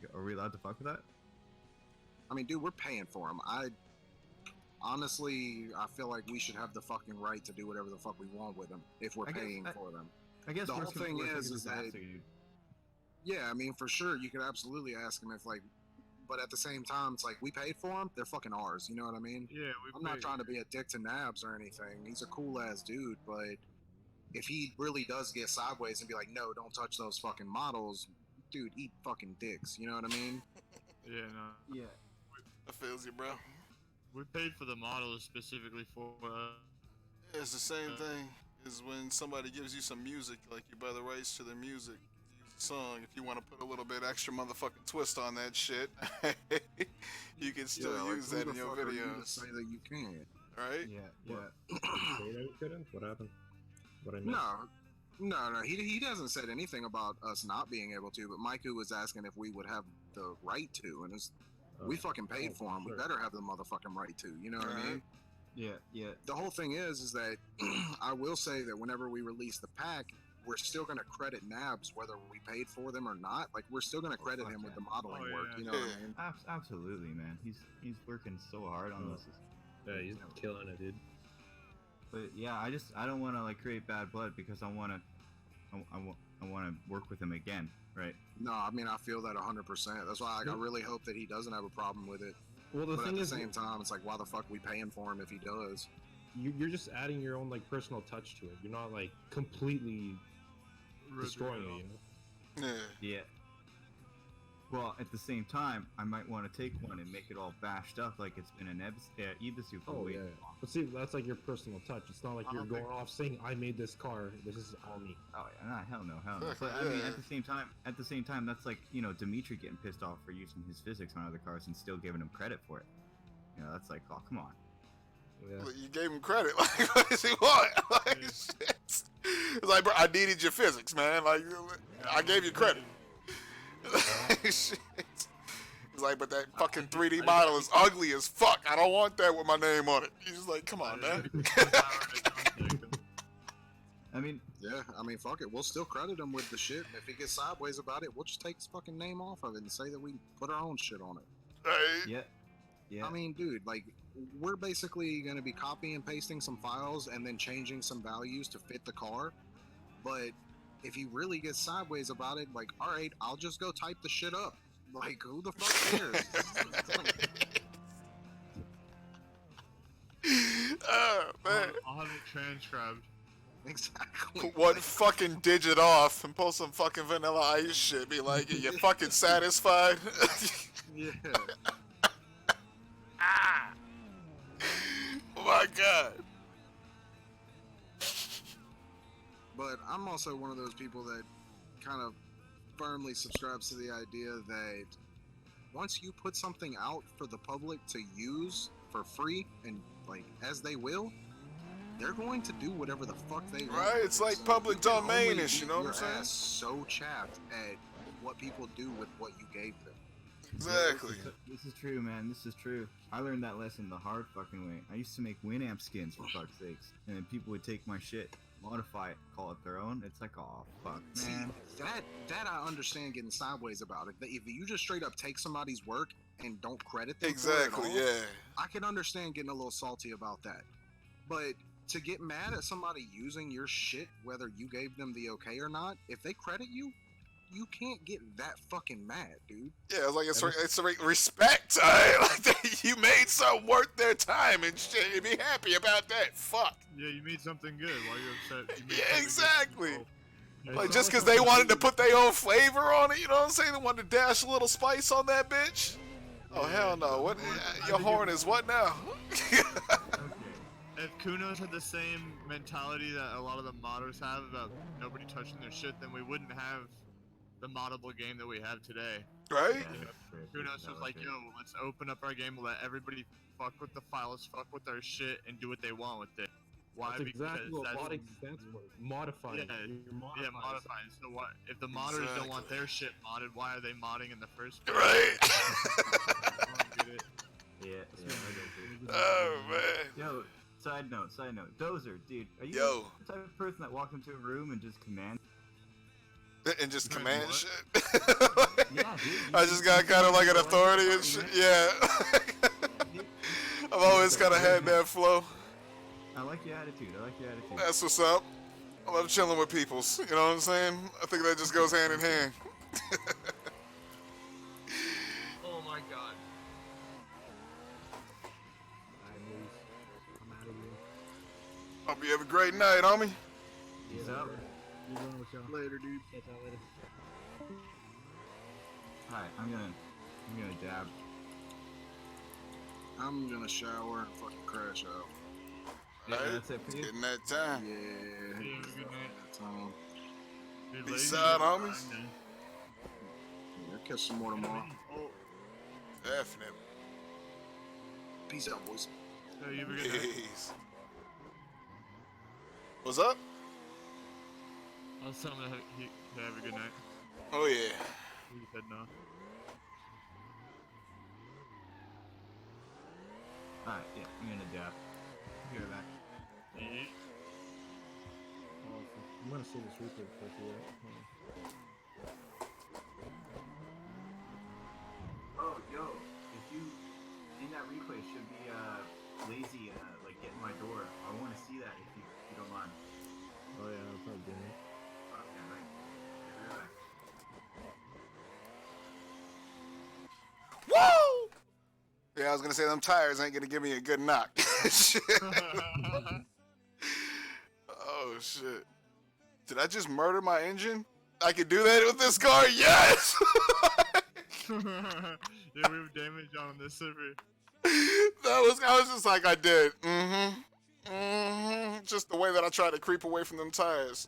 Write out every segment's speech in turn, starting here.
Like, are we allowed to fuck with that? I mean, dude, we're paying for them. Honestly, I feel like we should have the fucking right to do whatever the fuck we want with them if we're paying for them. I guess the whole thing is that, yeah, I mean, for sure, you could absolutely ask them if, like, but at the same time, it's like, we paid for them, they're fucking ours, you know what I mean? Yeah, I'm not trying to be a dick to Nabs or anything. He's a cool-ass dude, but if he really does get sideways and be like, no, don't touch those fucking models, dude, eat fucking dicks, you know what I mean? Yeah, no. Yeah. I feels you, bro. We paid for the models specifically for. It's the same thing as when somebody gives you some music, like you buy the rights to their music, use a song. If you want to put a little bit extra motherfucking twist on that shit, you can still use that in your videos. Say that you can, right? Yeah. You couldn't? What happened? What I missed? No. He doesn't said anything about us not being able to. But Maiku was asking if we would have the right to, and we fucking paid for him. Sure. We better have the motherfucking right to. You know what I mean? Yeah. The whole thing is that I will say that whenever we release the pack, we're still going to credit Nabs whether we paid for them or not. Like, we're still going to credit him with the modeling work. You know what I mean? Absolutely, man. He's working so hard on this. Yeah, he's killing it, dude. But yeah, I don't want to like create bad blood because I want to work with him again, right? No, I mean I feel that 100%. That's why I really hope that he doesn't have a problem with it. Well, but at the same time, it's like, why the fuck we paying for him if he does? You're just adding your own like personal touch to it. You're not like completely destroying it, you know? Yeah. Well, at the same time, I might want to take one and make it all bashed up like it's been an Ibisu for way too long. But see, that's like your personal touch. It's not like you're going off saying, "I made this car. This is all me." Oh yeah, nah, hell no. But I mean, at the same time, that's like Dimitri getting pissed off for using his physics on other cars and still giving him credit for it. That's like, oh come on. Yeah. You gave him credit. Like, what does he want? Like, shit. It's like, bro, I needed your physics, man. Like, I gave you credit. Shit. He's like, but that fucking 3D model is ugly as fuck. I don't want that with my name on it. He's like, come on, man. I mean, fuck it. We'll still credit him with the shit. And if he gets sideways about it, we'll just take his fucking name off of it and say that we put our own shit on it. Right? Yeah. I mean, dude, like, we're basically going to be copying and pasting some files and then changing some values to fit the car. But if he really gets sideways about it, like, all right, I'll just go type the shit up. Like, who the fuck cares? Oh, man. I'll have it transcribed. Exactly. One fucking digit off and pull some fucking Vanilla Ice shit. Be like, you fucking satisfied? Yeah. Oh my god. But I'm also one of those people that kind of firmly subscribes to the idea that once you put something out for the public to use for free and like as they will, they're going to do whatever the fuck they want. Right, it's like public domain-ish, you know what I'm saying? Ass so chapped at what people do with what you gave them. Exactly. This is true, man. This is true. I learned that lesson the hard fucking way. I used to make Winamp skins for fuck's sakes, and then people would take my shit, modify it, call it their own. It's like, oh fuck, man. See, that I understand getting sideways about it. If you just straight up take somebody's work and don't credit them for it at all, I can understand getting a little salty about that. But to get mad at somebody using your shit, whether you gave them the okay or not, if they credit you, you can't get that fucking mad, dude. Yeah, it's like it's respect. Like you made something worth their time and shit. You be happy about that. Fuck. Yeah, you made something good. Why are you upset? Yeah, exactly. Like just because they wanted to put their own flavor on it, you know what I'm saying? They wanted to dash a little spice on that bitch. Oh hell no! What? Your horn is what now? If Kunos had the same mentality that a lot of the modders have about nobody touching their shit, then we wouldn't have the moddable game that we have today. Right? Kunos was like, yo, let's open up our game, let everybody fuck with the files, fuck with our shit, and do what they want with it. Why? That's exactly what modding stands for. Modifying. Yeah, modifying. So what? If the modders don't want their shit modded, why are they modding in the first place? Right? Yeah. Oh man. Yo, side note. Dozer, dude, are you the type of person that walks into a room and just commands? And just command shit? Yes. I just got kind of like an authority and shit. Yeah. I've always kind of had that flow. I like your attitude. That's what's up. I love chilling with peoples. You know what I'm saying? I think that just goes hand in hand. Oh my god. I'm out of here. Hope you have a great night, homie. He's up. Later, dude. Catch y'all later. Alright, I'm gonna dab. I'm gonna shower and fucking crash out. Yeah, Alright, that's it for you. getting that time. Yeah. Yeah, good night. Dude, Peace lazy out, is homies. fine, Yeah, catch some more tomorrow. man. Oh, Definitely. Peace out, boys. so you have a good night. Peace. What's up? I was telling him to have a good night. Oh yeah. He said no. Alright, yeah, I'm gonna dab. Be right back. Yeah. I'm gonna see this replay for you. Oh, yo, if you in that replay should be lazy like get in my door. I want to see that if you don't mind. Oh yeah, I'll probably do it. Okay, right. Be right back. Woo! Yeah, I was gonna say them tires ain't gonna give me a good knock. Shit. Oh shit. Did I just murder my engine? I could do that with this car? Yes! Yeah, we have damage on this server. I was just like, I did. Just the way that I tried to creep away from them tires.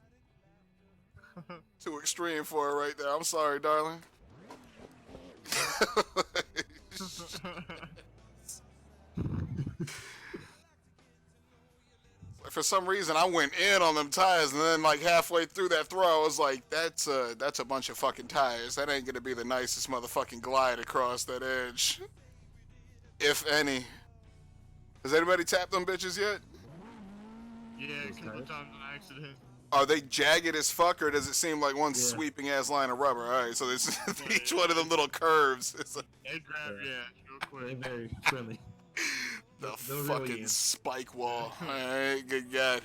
Too extreme for it right there. I'm sorry, darling. For some reason, I went in on them tires, and then like halfway through that throw, I was like, "That's a bunch of fucking tires. That ain't gonna be the nicest motherfucking glide across that edge, if any." Has anybody tapped them bitches yet? Yeah, a couple times on accident. Are they jagged as fuck, or does it seem like one sweeping ass line of rubber? All right, so this each one of them little curves. It's like They grab, yeah, real They're quick. very friendly. the They'll reel fucking you in. spike wall. All right, good God.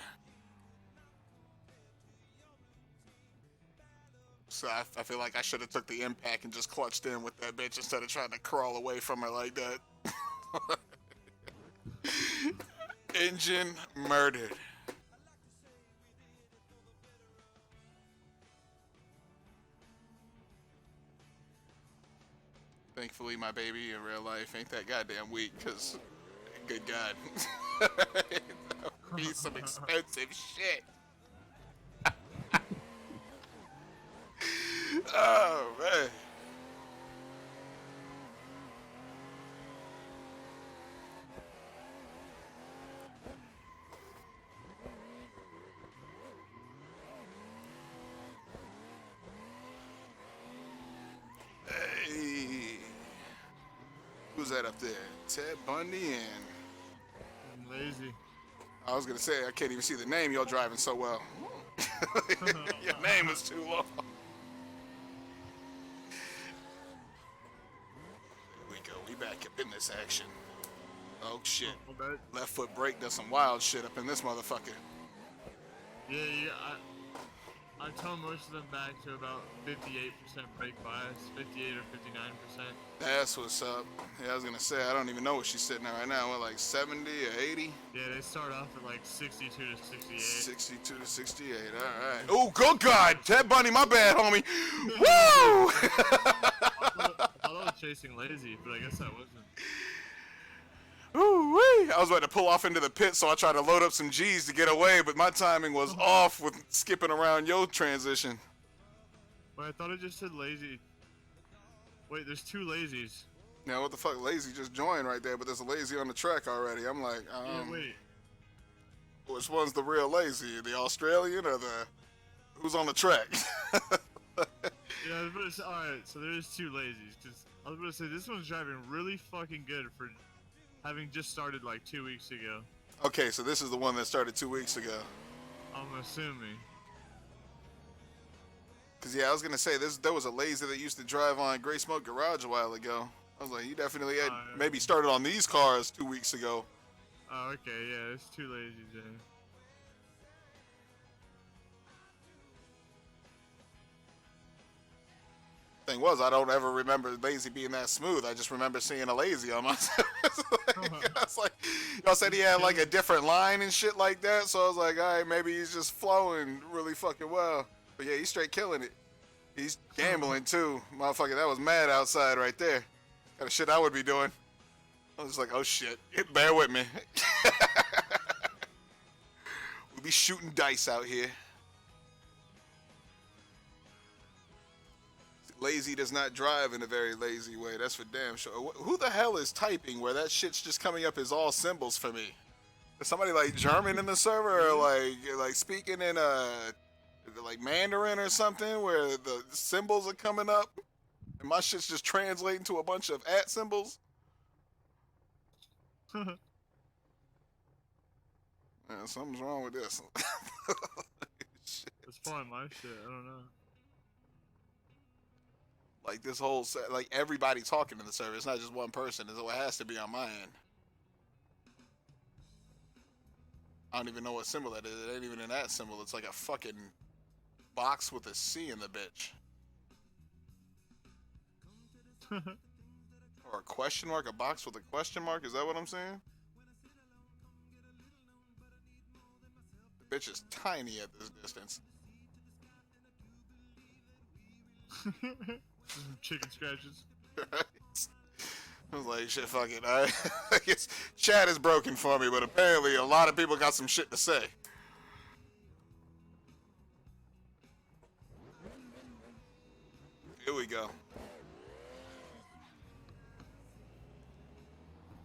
So I feel like I should have took the impact and just clutched in with that bitch instead of trying to crawl away from her like that. Engine murdered. Thankfully, my baby in real life ain't that goddamn weak, because, good God. That would be some expensive shit. Oh, man. Hey. Who's that up there? Ted Bundy and... I'm lazy. I was going to say, I can't even see the name. Y'all driving so well. Your name is too long. Here we go. We back up in this action. Oh, shit. Left foot brake does some wild shit up in this motherfucker. Yeah, I tone most of them back to about 58% brake bias, 58 or 59%. That's what's up. Yeah, I was gonna say, I don't even know what she's sitting at right now. What, like 70 or 80? Yeah, they start off at like 62 to 68. 62 to 68, alright. Oh, good God! Ted Bundy, my bad, homie! Woo! I thought I was chasing lazy, but I guess I wasn't. Ooh-wee. I was about to pull off into the pit, so I tried to load up some G's to get away, but my timing was off with skipping around your transition. Wait, I thought it just said lazy. Wait, there's two lazies. Now, what the fuck? Lazy just joined right there, but there's a lazy on the track already. I'm like, Yeah, wait. which one's the real lazy? The Australian or the... Who's on the track? Yeah, I was about to say, alright, so there's two lazies, because I was about to say, this one's driving really fucking good for having just started like 2 weeks ago. Okay, so this is the one that started 2 weeks ago. I'm assuming. Cause yeah, I was gonna say there was a lazy that used to drive on Gray Smoke Garage a while ago. I was like, he definitely had maybe started on these cars 2 weeks ago. Oh, okay, yeah, it's too lazy then. Thing was, I don't ever remember lazy being that smooth. I just remember seeing a lazy on my I was like, y'all said he had like a different line and shit like that, so I was like, all right, maybe he's just flowing really fucking well. But yeah, he's straight killing it. He's gambling too. Motherfucker, that was mad outside right there. Kind of shit I would be doing. I was like, oh shit, bear with me. We'll be shooting dice out here. Lazy does not drive in a very lazy way. That's for damn sure. Who the hell is typing where that shit's just coming up as all symbols for me? Is somebody like German in the server, or like speaking in like Mandarin or something, where the symbols are coming up and my shit's just translating to a bunch of @ symbols? Man, something's wrong with this. It's probably my shit. I don't know. Like this whole like everybody talking in the server. It's not just one person. So it has to be on my end. I don't even know what symbol that is. It ain't even an @ symbol. It's like a fucking box with a C in the bitch. Or a question mark. A box with a question mark. Is that what I'm saying? The bitch is tiny at this distance. Some chicken scratches. Right? I was like, shit, fuck it. I guess chat is broken for me, but apparently a lot of people got some shit to say. Here we go.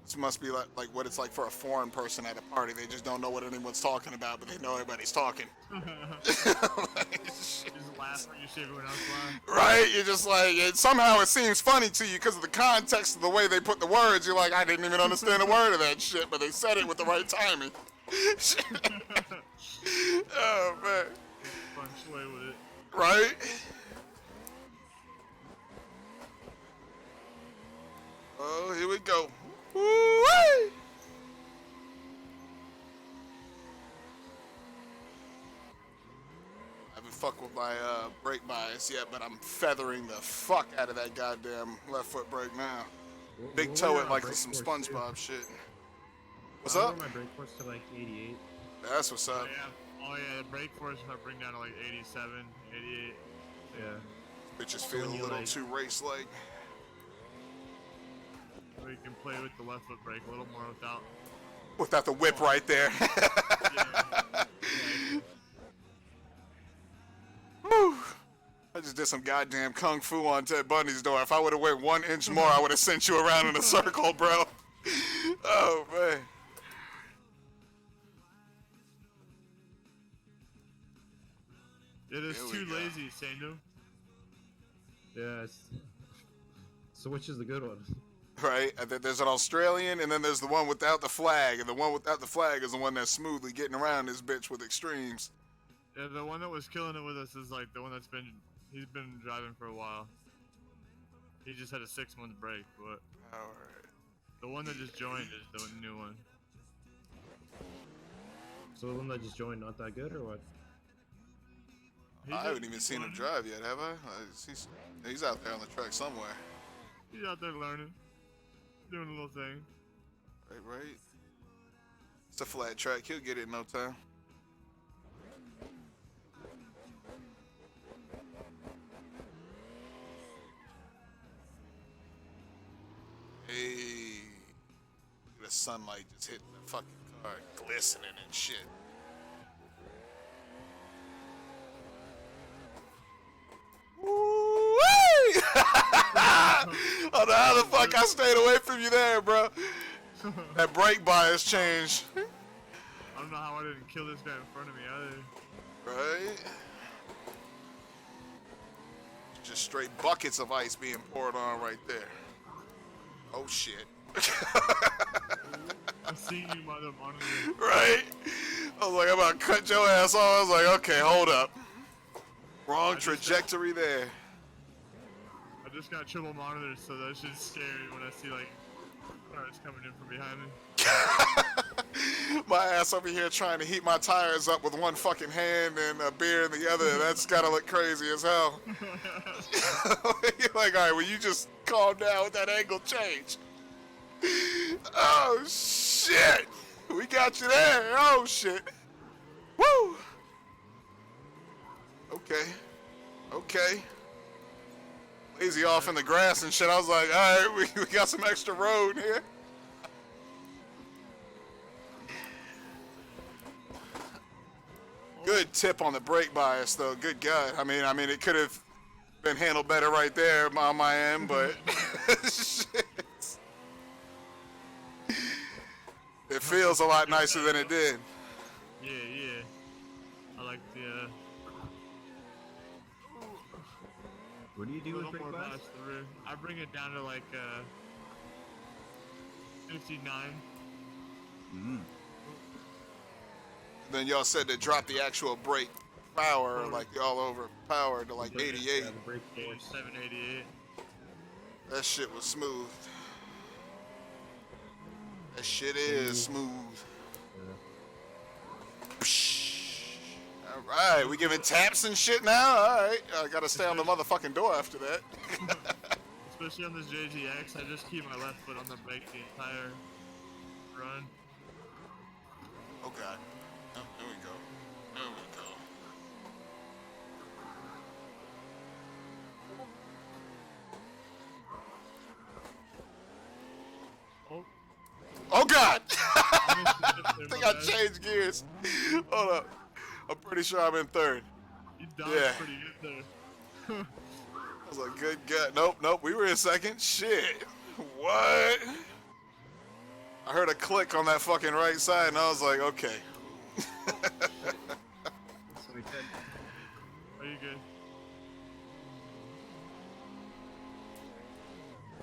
This must be like what it's like for a foreign person at a party. They just don't know what anyone's talking about, but they know everybody's talking. Just laugh when you see everyone else laugh. Right? You're just like, somehow it seems funny to you because of the context of the way they put the words. You're like, I didn't even understand a word of that shit, but they said it with the right timing. Oh, man. Fun sway with it. Right? Oh, here we go. Woo-wee! I haven't fucked with my brake bias yet, but I'm feathering the fuck out of that goddamn left foot brake now. Big toe it like some SpongeBob shit. What's up? My brake force to like 88. That's what's up. Oh yeah, the brake force I bring down to like 87, 88. Yeah. Bitches feel a little too race-like. So you can play with the left foot brake a little more Without the whip right there. Yeah. Whew. I just did some goddamn kung fu on Ted Bundy's door. If I would have went 1 inch more, I would have sent you around in a circle, bro. Oh, man. It is too lazy, Sandu. Yeah. So which is the good one? Right? And then there's an Australian, and then there's the one without the flag. And the one without the flag is the one that's smoothly getting around this bitch with extremes. Yeah, the one that was killing it with us is like the one he's been driving for a while. He just had a 6-month break, but alright. The one that just joined is the new one. So the one that just joined not that good, or what? I haven't even seen him drive yet, have I? He's out there on the track somewhere. He's out there learning. Doing a little thing. Right. It's a flat track. He'll get it in no time. Hey. Look at the sunlight just hitting the fucking car. Glistening and shit. Woo-wee! I don't know how the fuck I stayed away from you there, bro. That brake bias changed. I don't know how I didn't kill this guy in front of me either. Right? Just straight buckets of ice being poured on right there. Oh shit. I seen you by the monitor. Right? I was like, I'm about to cut your ass off. I was like, okay, hold up. Wrong trajectory there. I just got triple monitors, so that shit's scary when I see like cars coming in from behind me. My ass over here trying to heat my tires up with one fucking hand and a beer in the other. That's gotta look crazy as hell. You're like, all right, will you just calm down with that angle change? Oh shit! We got you there. Oh shit! Woo! Okay. Okay. Lazy off in the grass and shit. I was like, all right, we got some extra road here. Good tip on the brake bias, though. Good God. I mean, it could have been handled better right there on my end, but shit. It feels a lot nicer than it did. Yeah, yeah. I like the. What do you do with brake bias? I bring it down to like 59. Then y'all said to drop the actual brake power, like all over power to like 88. Yeah, the brake Yeah, force. 788. That shit was smooth. That shit is smooth. All right, we giving taps and shit now? All right, I gotta stay on the motherfucking door after that. Especially on this JGX, I just keep my left foot on the brake the entire run. Oh God. Oh, there we go. There we go. Oh. Oh God! I I think I changed gears. Hold up. I'm pretty sure I'm in third. You dodged Yeah. pretty good there. I was like, good God. Nope, we were in second. Shit. What? I heard a click on that fucking right side, and I was like, okay. So we said, Are you good?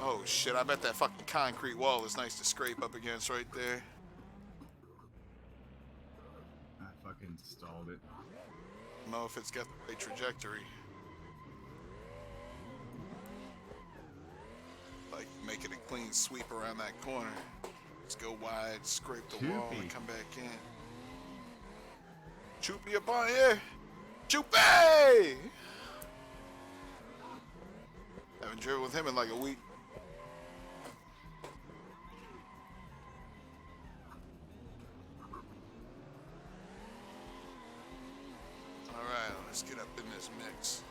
Oh shit, I bet that fucking concrete wall is nice to scrape up against right there. I fucking stalled it. I don't know if it's got the right trajectory. Like making a clean sweep around that corner. Just go wide, scrape the wall, and Choopy. come back in. Choopy up on here! Choopy! Haven't driven with him in like a week. Alright, let's get up in this mix.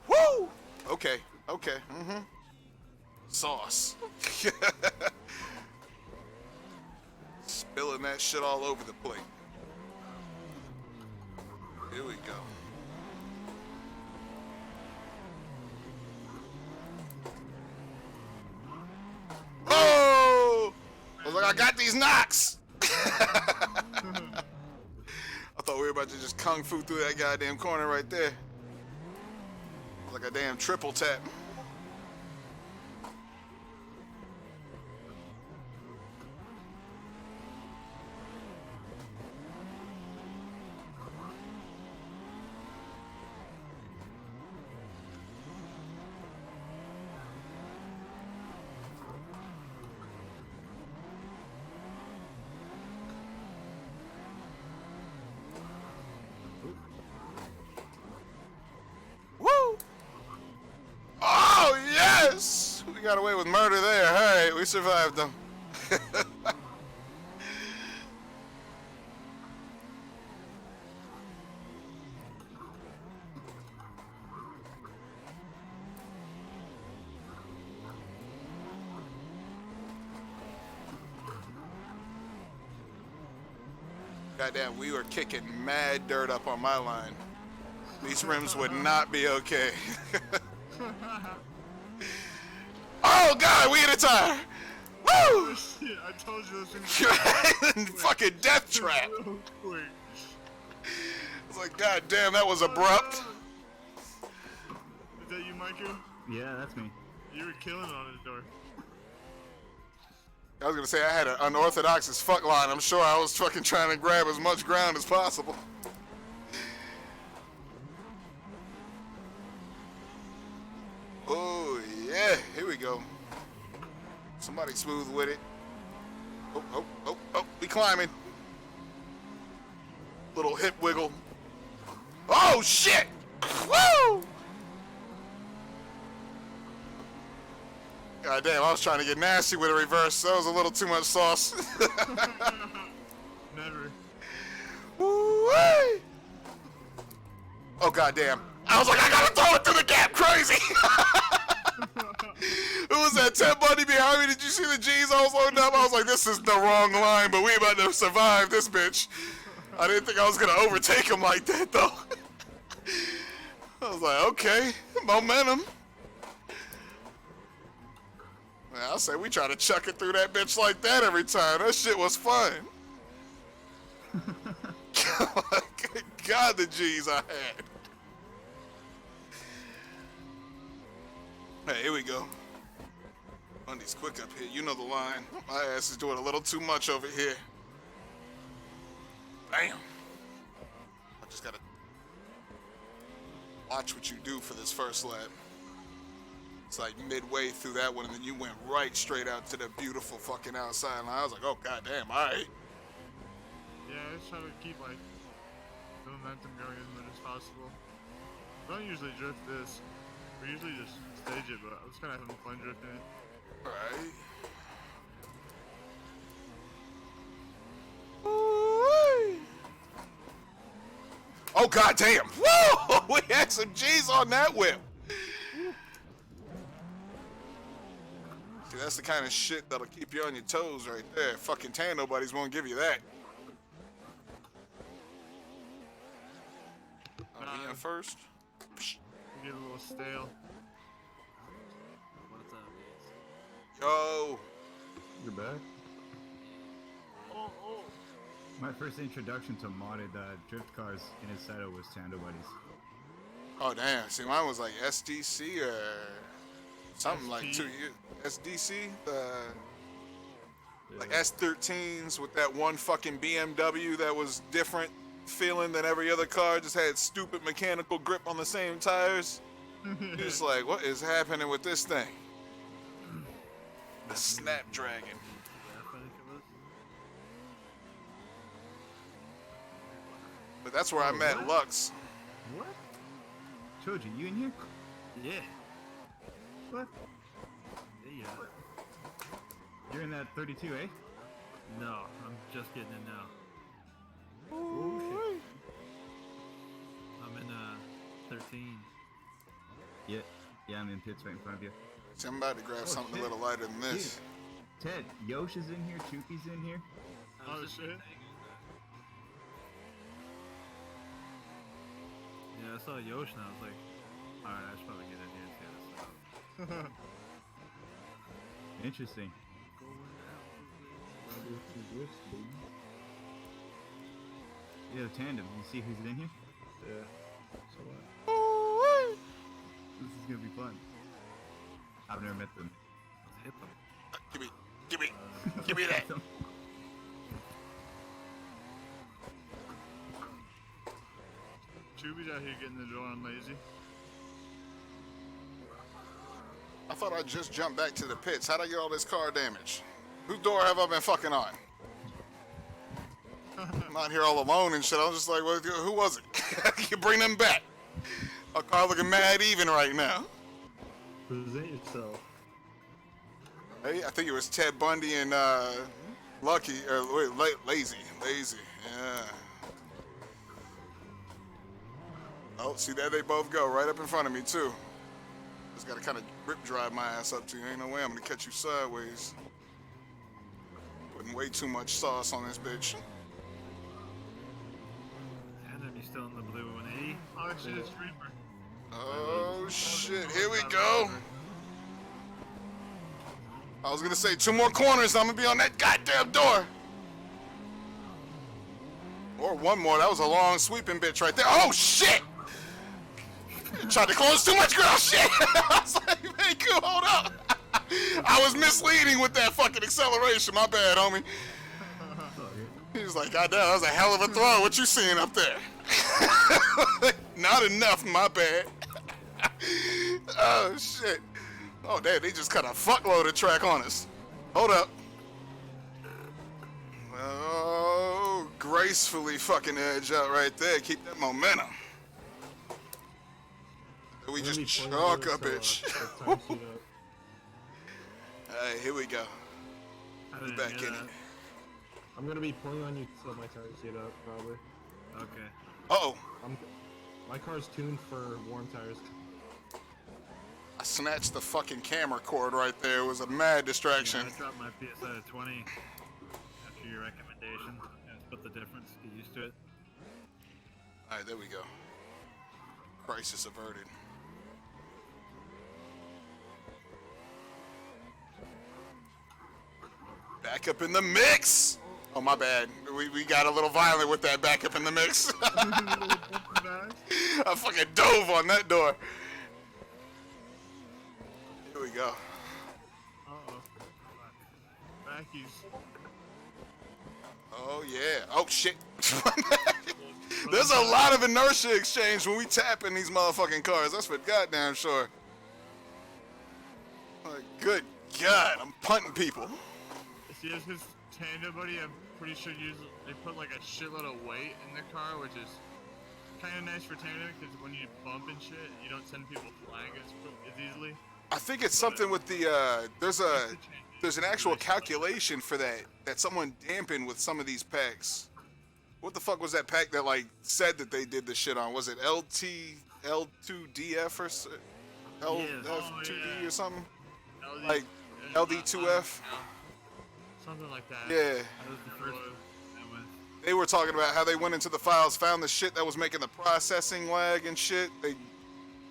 Woo! Okay, okay, Sauce. Spilling that shit all over the plate. Here we go. Oh! I was like, I got these knocks! I thought we were about to just kung fu through that goddamn corner right there. Like a damn triple tap. Woo! Oh, yes! We got away with murder there. All right, we survived them. Goddamn, we were kicking mad dirt up on my line. These rims would not be okay. Oh God, we hit a tire! Woo! Shit, I told you this was Fucking death trap. real quick. It's like, God damn, that was abrupt. Is that you, Micah? Yeah, that's me. You were killing on his door. I was gonna say I had an unorthodox as fuck line. I'm sure I was fucking trying to grab as much ground as possible. we go. Somebody smooth with it. Oh, we climbing. Little hip wiggle. Oh, shit! Woo! God damn, I was trying to get nasty with a reverse. That was a little too much sauce. Never. Woo-wee! Oh, god damn. I was like, I gotta throw it through the gap, crazy! Who was that, Ted Bundy behind me? Did you see the G's I was loading up? I was like, this is the wrong line, but we about to survive this bitch. I didn't think I was gonna overtake him like that, though. I was like, okay, momentum. Man, I say we try to chuck it through that bitch like that every time. That shit was fun. Good God, the G's I had. Hey, here we go. Bundy's quick up here. You know the line. My ass is doing a little too much over here. Bam. I just gotta watch what you do for this first lap. It's like midway through that one, and then you went right straight out to the beautiful fucking outside line. I was like, oh, goddamn, all right. Yeah, I just try to keep, like, the momentum going as much as possible. I don't usually drift this. We usually just stage it, but I was kind of having fun drifting it. Alright. Oh, goddamn. Whoa! We had some G's on that whip. See, that's the kind of shit that'll keep you on your toes right there. Fucking tan nobodies won't give you that. Are we in first? We get a little stale. What's up, guys? Yo. You're back. Oh. My first introduction to modded drift cars in his setup was Tando Buddies. Oh, damn. See, mine was like SDC or something like ST? 2 years. SDC? Like S13s with that one fucking BMW that was different feeling than every other car. Just had stupid mechanical grip on the same tires. Just like, what is happening with this thing? The Snapdragon. I think it was. But that's where I met what? Lux. What? Choji, you in here? Yeah. What? Yeah. You're in that 32, eh? No, I'm just getting in now. Oh shit. I'm in 13. Yeah, I'm in pits right in front of you. See, I'm about to grab something shit. a little lighter than this. Ted, Yosh is in here, Chupi's in here. Oh, shit. Yeah, I saw Yosh and I was like, alright, I should probably get in here and see this stuff. Interesting. Yeah, tandem. You see who's in here? Yeah. So what? This is gonna be fun. I've never met them. Let's hit them. Give me that. Chubi's out here getting the door on lazy. I thought I just jumped back to the pits. How'd I get all this car damage? Whose door have I been fucking on? I'm not here all alone and shit. I was just like, well, who was it? You bring them back. My car looking mad even right now. Present yourself. Hey, I think it was Ted Bundy and Lucky, or wait, Lazy, yeah. Oh, see there they both go, right up in front of me too. Just gotta kind of grip drive my ass up to you. Ain't no way I'm gonna catch you sideways. Putting way too much sauce on this bitch. And then you still in the blue 180. Oh shit, it's Reaper. Oh shit, here we go. I was gonna say 2 more corners, I'm gonna be on that goddamn door. Or 1 more, that was a long sweeping bitch right there. Oh shit! Tried to close too much ground, shit! I was like, man, cool, hold up. I was misleading with that fucking acceleration, my bad, homie. He was like, goddamn, that was a hell of a throw. What you seeing up there? Not enough, my bad. Oh shit. Oh, damn, they just cut a fuckload of track on us. Hold up. Oh, gracefully fucking edge out right there. Keep that momentum. We just chalk a bitch. Alright, here we go. We're back in it. I'm gonna be pulling on you till my tires get up, probably. Okay. Uh-oh. My car's tuned for warm tires. I snatched the fucking camera cord right there. It was a mad distraction. Yeah, I dropped my PSI to 20 after your recommendation. Yeah, split the difference. Get used to it. Alright, there we go. Crisis averted. Back up in the mix! Oh, my bad. We got a little violent with that back up in the mix. I fucking dove on that door. Here we go. Uh-oh. Backies. Oh, yeah. Oh, shit. There's a lot of inertia exchange when we tap in these motherfucking cars. That's for goddamn sure. Like, good God, I'm punting people. See, as his tandem buddy, I'm pretty sure they put like a shitload of weight in the car, which is kind of nice for tandem because when you bump and shit, you don't send people flying as easily. I think it's something with the there's an actual calculation for that someone dampened with some of these packs. What the fuck was that pack that like said that they did this shit on? Was it L2DF or LF2D or something? Like LD2F? Something like that. Yeah. That was the first one. They were talking about how they went into the files, found the shit that was making the processing lag and shit. They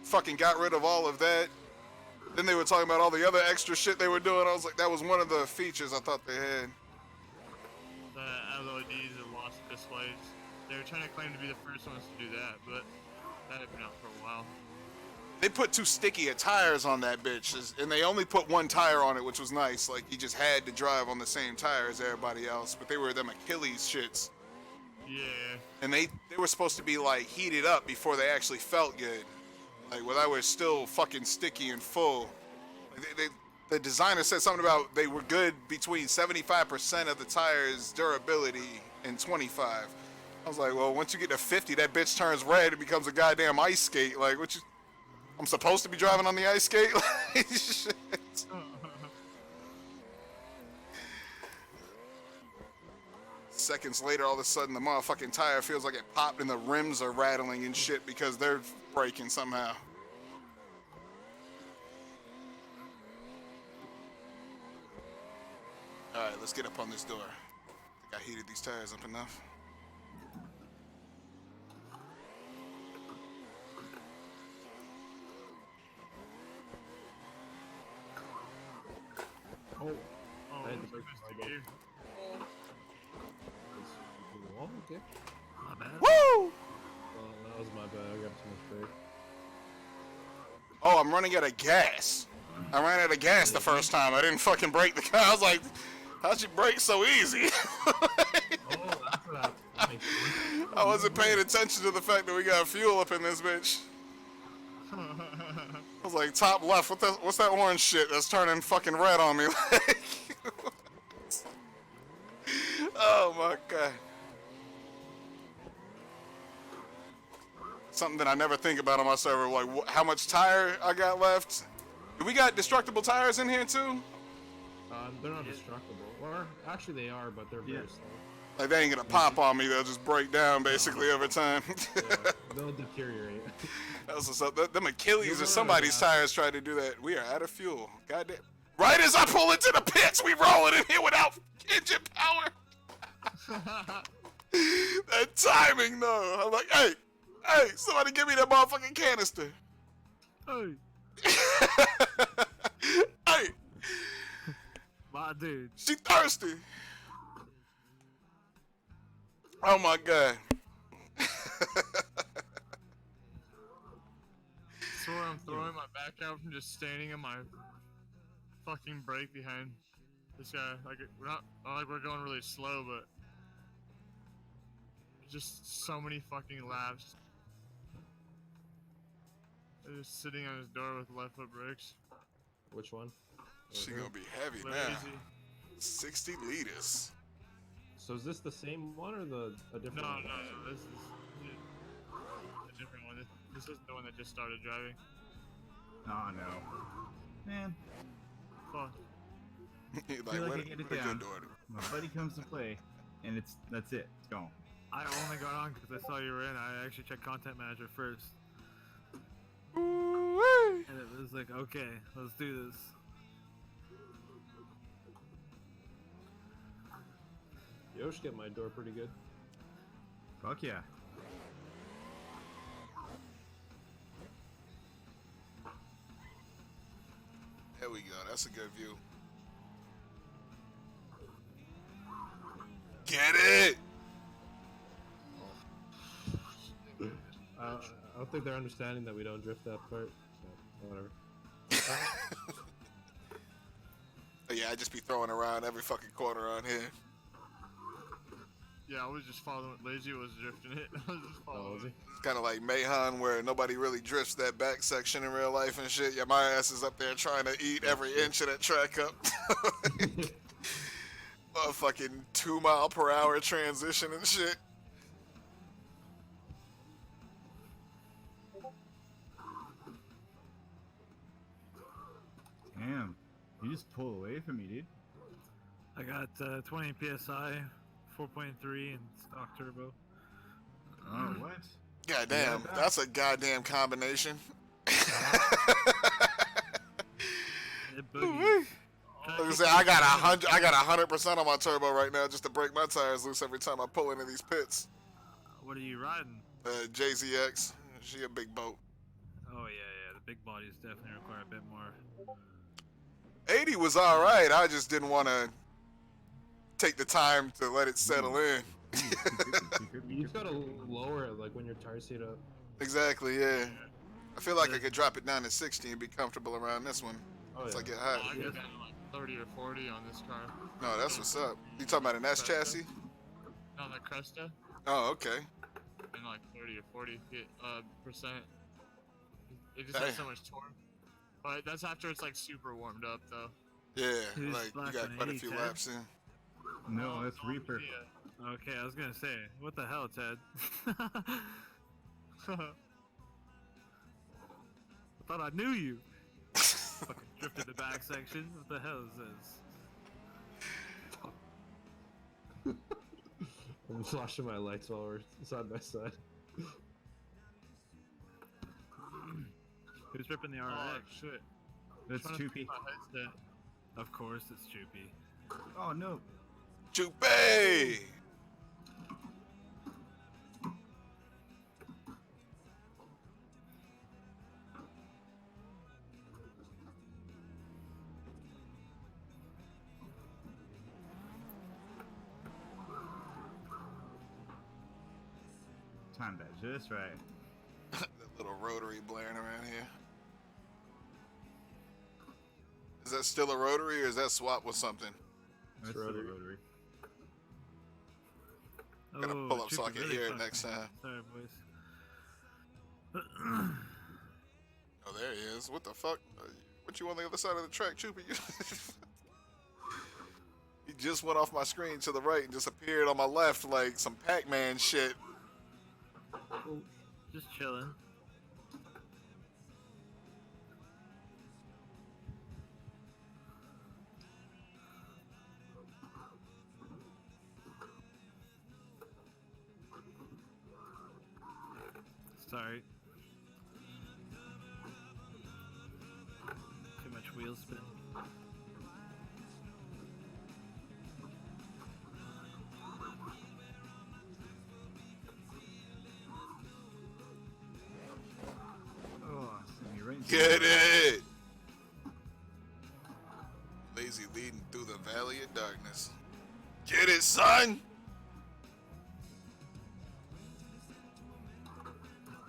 fucking got rid of all of that. Then they were talking about all the other extra shit they were doing. I was like, that was one of the features I thought they had. The LODs and lost displays. They were trying to claim to be the first ones to do that, but that had been out for a while. They put too sticky of tires on that bitch, and they only put one tire on it, which was nice. Like, you just had to drive on the same tire as everybody else, but they were them Achilles shits. Yeah. And they were supposed to be, like, heated up before they actually felt good. Like, when I was still fucking sticky and full. Like, the designer said something about they were good between 75% of the tire's durability and 25. I was like, well, once you get to 50, that bitch turns red, it becomes a goddamn ice skate. Like, what you... I'm supposed to be driving on the ice skate? Like, shit. Seconds later, all of a sudden, the motherfucking tire feels like it popped and the rims are rattling and shit because they're breaking somehow. Alright, let's get up on this door. I think I heated these tires up enough. I had to break my gear. Oh, okay. My bad. Woo! Well, that was my bad. I got too much brake. Oh, I'm running out of gas. I ran out of gas the first time. I didn't fucking brake the car. I was like, how'd you brake so easy? Oh, that's what happened. I wasn't paying attention to the fact that we got fuel up in this bitch. I was like, top left, what's that orange shit that's turning fucking red on me? Like, oh my God. Something that I never think about on my server, like how much tire I got left. We got destructible tires in here too? They're not destructible. Or, actually they are, but they're very slow. Like they ain't gonna pop on me, they'll just break down basically over time. Yeah, they'll deteriorate. That's what's up. Them Achilles or somebody's tires tried to do that. We are out of fuel. Goddamn. Right as I pull into the pits, we rolling in here without engine power. That timing though. I'm like, hey, somebody give me that motherfucking canister. Hey. Hey. My dude. She thirsty. Oh my God. Swear I'm throwing my back out from just standing in my fucking brake behind this guy. Like not like we're going really slow, but just so many fucking laps. Just sitting on his door with left foot brakes. Which one? She gonna be heavy now. Lazy. 60 liters. So is this the same one or a different No, one? no, this is a different one. This is the one that just started driving. Oh no, man. Fuck. Like, Feel like what, I get it what a down. good daughter. My buddy comes to play, and that's it. It's gone. I only got on because I saw you were in. I actually checked Content Manager first. Ooh-wee. And it was like, okay, let's do this. Yosh get my door pretty good. Fuck yeah. There we go. That's a good view. Get it! I don't think they're understanding that we don't drift that part. So whatever. Yeah, I just be throwing around every fucking corner around here. Yeah, I was just following. Lazy was drifting it. I was just Oh, following. was he? It's kind of like Mayhan, where nobody really drifts that back section in real life and shit. Yeah, my ass is up there trying to eat every inch of that track up. Motherfucking 2 mile per hour transition and shit. Damn, you just pull away from me, dude. I got 20 PSI, 4.3, and stock turbo. Oh, what? Goddamn, Yeah, that's a goddamn combination. It boogies. Like I said, I got 100% on my turbo right now just to break my tires loose every time I pull into these pits. What are you riding? JZX, she a big boat. Oh yeah, the big bodies definitely require a bit more. 80 was all right. I just didn't want to take the time to let it settle in. You just gotta lower it like when your tires heat up. Exactly, yeah. I feel like I could drop it down to 60 and be comfortable around this one. Oh Once yeah. I get Oh, hot. I got down to like 30 or 40 on this car. No, that's what's up. You talking about an S chassis? On the Cresta, Oh, okay. and like 30 or 40 percent. It just Damn. has so much torque. But that's after it's like super warmed up though. Yeah, Who's like you black got on quite a 80, few Ted? laps in. No, that's Reaper. Yeah. Okay, I was gonna say, what the hell, Ted? I thought I knew you. Fucking drifted the back section. What the hell is this? I'm flashing my lights while we're side by side. Who's ripping the RX? Oh shit. That's Trying to Choopy. fix my headset. Of course, it's Choopy. Oh no. Jupe! Timed that just right. That little rotary blaring around here. Is that still a rotary or is that swapped with something? That's rotary. the rotary. Gotta pull up so I Choopy can really hear it fucked next me. time. Sorry, boys. Oh, there he is. What the fuck? What you on the other side of the track, Choopy? He just went off my screen to the right and just appeared on my left like some Pac-Man shit. Just chilling. Sorry. Too much wheel spin. Oh, send me right into Get the- it! Lazy leading through the valley of darkness. Get it, son!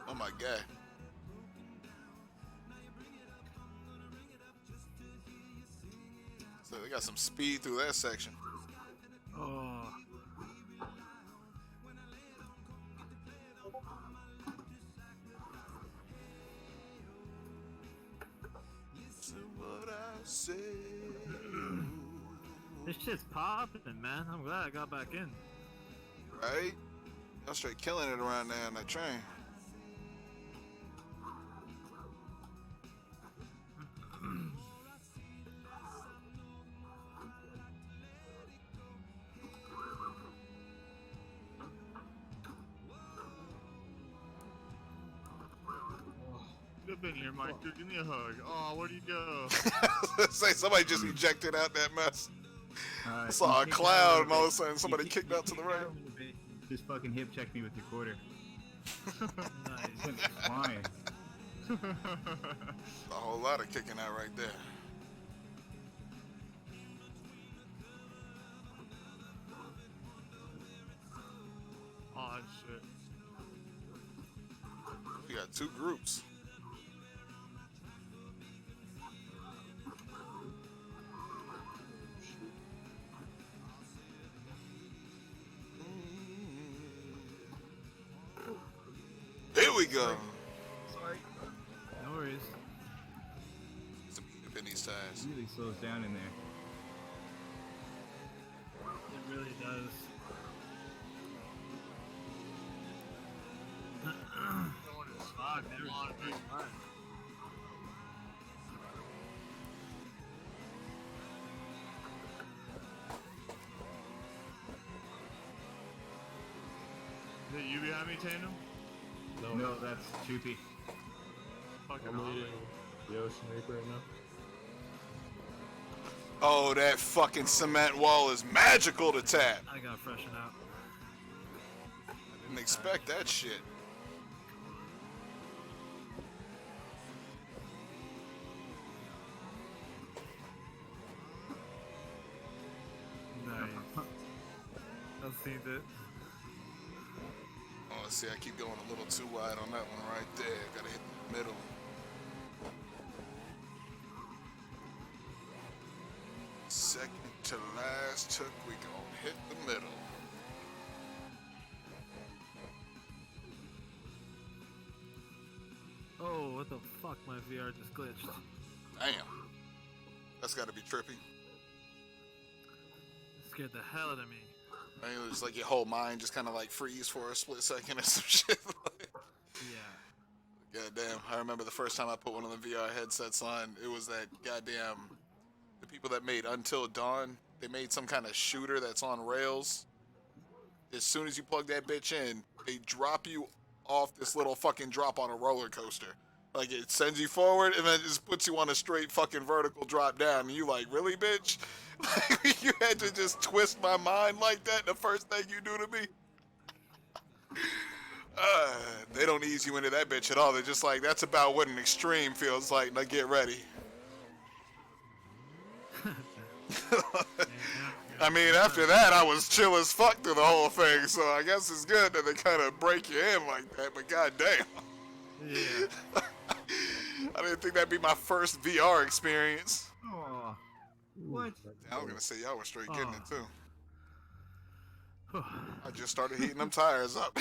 Oh my god. So they got some speed through that section. Oh. So what I This shit's popping, man. I'm glad I got back in. Right? Y'all straight killing it around there on that train. Get in here, Mike. Dude, give me a hug. Oh, where'd you go? Say somebody just ejected out that mess. I You saw a kicked cloud out and all of a bit. sudden somebody You kicked out to the kicked right. a little bit. Just fucking hip check me with your quarter. Nice. Fine. A whole lot of kicking out right there. Oh, shit. We got two groups. Here we go. Sorry. No worries. Some heat in these tires. It really slows down in there. It really does. Going to slide, man. On, dude. Is it you behind me, Tandem? No, that's Choopy. Fucking I'm on. leading the Ocean Reaper right now. Oh, that fucking cement wall is magical to tap. I gotta freshen out. Didn't expect that shit. Nice. I've seen it. Oh, let's see, I keep going a little too wide on that one right there. Gotta hit the middle. Second to last took, we gonna hit the middle. Oh, what the fuck? My VR just glitched. Damn. That's gotta be trippy. It scared the hell out of me. I mean, it was like your whole mind just kind of like freeze for a split second or some shit. Yeah. Goddamn, I remember the first time I put one of the VR headsets on, it was that goddamn, the people that made Until Dawn, they made some kind of shooter that's on rails. As soon as you plug that bitch in, they drop you off this little fucking drop on a roller coaster. Like, it sends you forward and then just puts you on a straight fucking vertical drop down. And you like, really, bitch? Like, you had to just twist my mind like that the first thing you do to me? They don't ease you into that bitch at all. They're just like, that's about what an extreme feels like. Now get ready. I mean, after that, I was chill as fuck through the whole thing. So I guess it's good that they kind of break you in like that. But goddamn. Yeah. I didn't think that'd be my first VR experience. Oh, what? I was gonna say y'all were straight getting it too. Whew. I just started heating them tires up.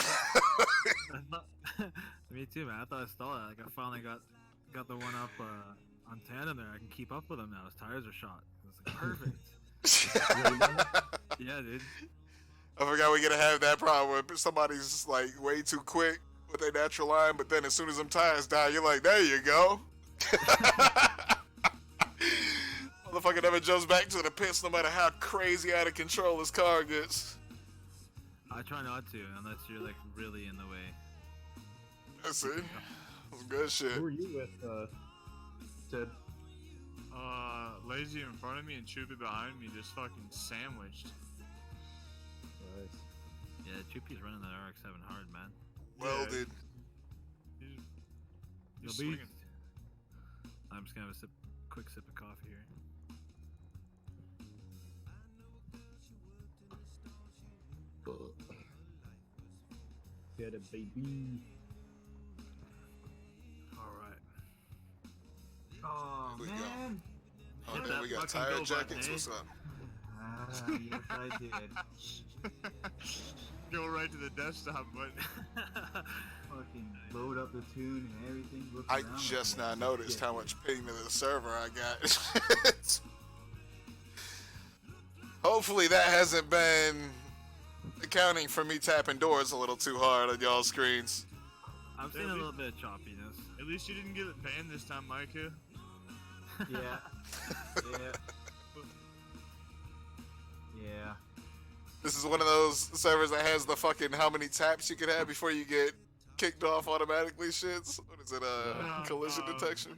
Me too, man. I thought I stalled it. Like, I finally got the one up on tandem there. I can keep up with them now. His tires are shot. It's like, perfect. Yeah, dude. I forgot we're gonna have that problem where somebody's like way too quick with their natural line, but then as soon as them tires die, you're like, there you go. Motherfucker never jumps back to the pits no matter how crazy out of control his car gets. I try not to unless you're like really in the way. That's it. That's good shit. Who are you with, Ted? Lazy in front of me and Choopy behind me just fucking sandwiched. Nice. Yeah, Choopy's running that RX-7 hard, man. Welded. He's You'll be. swinging. I'm just gonna have a quick sip of coffee here. Get it, baby. All right. Oh, Here we go. man. Oh, Hit man, that we got fucking tire go button, jackets. eh? What's up? Yes, I did. Go right to the desktop button. fucking load up the tune and everything. Look I around just like, now noticed how much ping to the server I got. Hopefully that hasn't been accounting for me tapping doors a little too hard on y'all's screens. I've seen a little bit of choppiness. At least you didn't get it banned this time, Micah. Yeah. Yeah. Yeah. This is one of those servers that has the fucking how many taps you could have before you get kicked off automatically shits. What is it, collision detection?